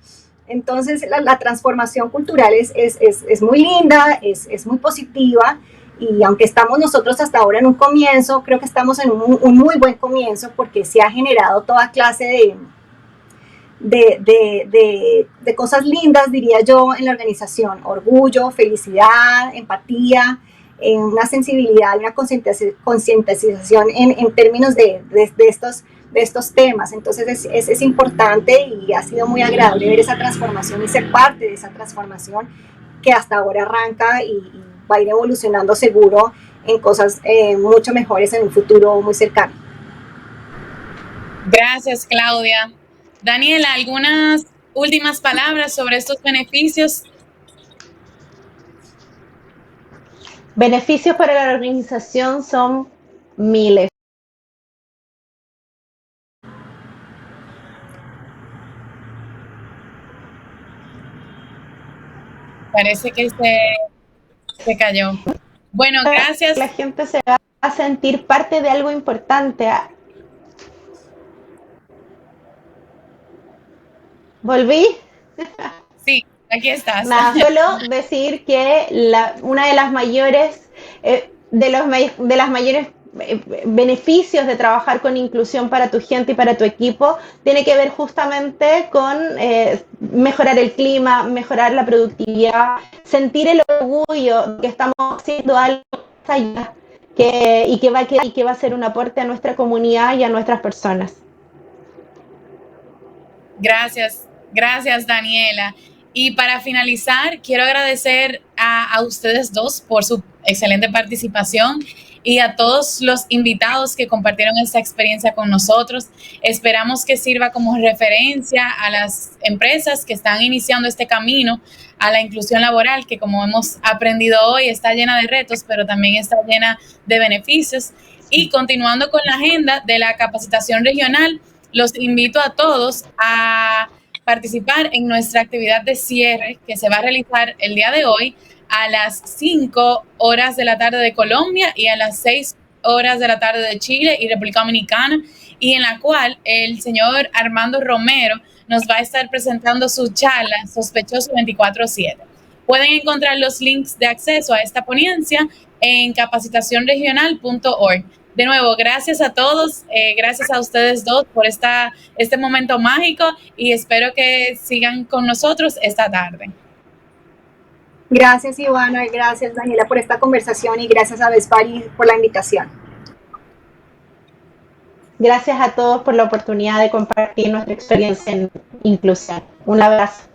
Entonces la transformación cultural es muy linda, es muy positiva, y aunque estamos nosotros hasta ahora en un comienzo, creo que estamos en un muy buen comienzo, porque se ha generado toda clase de cosas lindas, diría yo, en la organización: orgullo, felicidad, empatía, una sensibilidad, una concientización en términos de estos temas. Entonces es importante, y ha sido muy agradable ver esa transformación y ser parte de esa transformación que hasta ahora arranca y va a ir evolucionando seguro en cosas mucho mejores en un futuro muy cercano. Gracias, Claudia. Daniela, ¿algunas últimas palabras sobre estos beneficios? Beneficios para la organización son miles. Parece que se cayó. Bueno, gracias. La gente se va a sentir parte de algo importante. ¿Volví? Sí, aquí estás. Nada, solo decir que una de las mayores, de las mayores beneficios de trabajar con inclusión para tu gente y para tu equipo tiene que ver justamente con mejorar el clima, mejorar la productividad, sentir el orgullo de que estamos haciendo algo allá, y que va a ser un aporte a nuestra comunidad y a nuestras personas. Gracias, Daniela. Y para finalizar, quiero agradecer a ustedes dos por su excelente participación, y a todos los invitados que compartieron esta experiencia con nosotros. Esperamos que sirva como referencia a las empresas que están iniciando este camino a la inclusión laboral, que, como hemos aprendido hoy, está llena de retos, pero también está llena de beneficios. Y continuando con la agenda de la capacitación regional, los invito a todos a participar en nuestra actividad de cierre, que se va a realizar el día de hoy a las 5 horas de la tarde de Colombia y a las 6 horas de la tarde de Chile y República Dominicana, y en la cual el señor Armando Romero nos va a estar presentando su charla Sospechoso 24/7. Pueden encontrar los links de acceso a esta ponencia en capacitacionregional.org. De nuevo, gracias a todos, gracias a ustedes dos por este momento mágico, y espero que sigan con nosotros esta tarde. Gracias, Ivana, y gracias, Daniela, por esta conversación, y gracias a Vespari por la invitación. Gracias a todos por la oportunidad de compartir nuestra experiencia en inclusión. Un abrazo.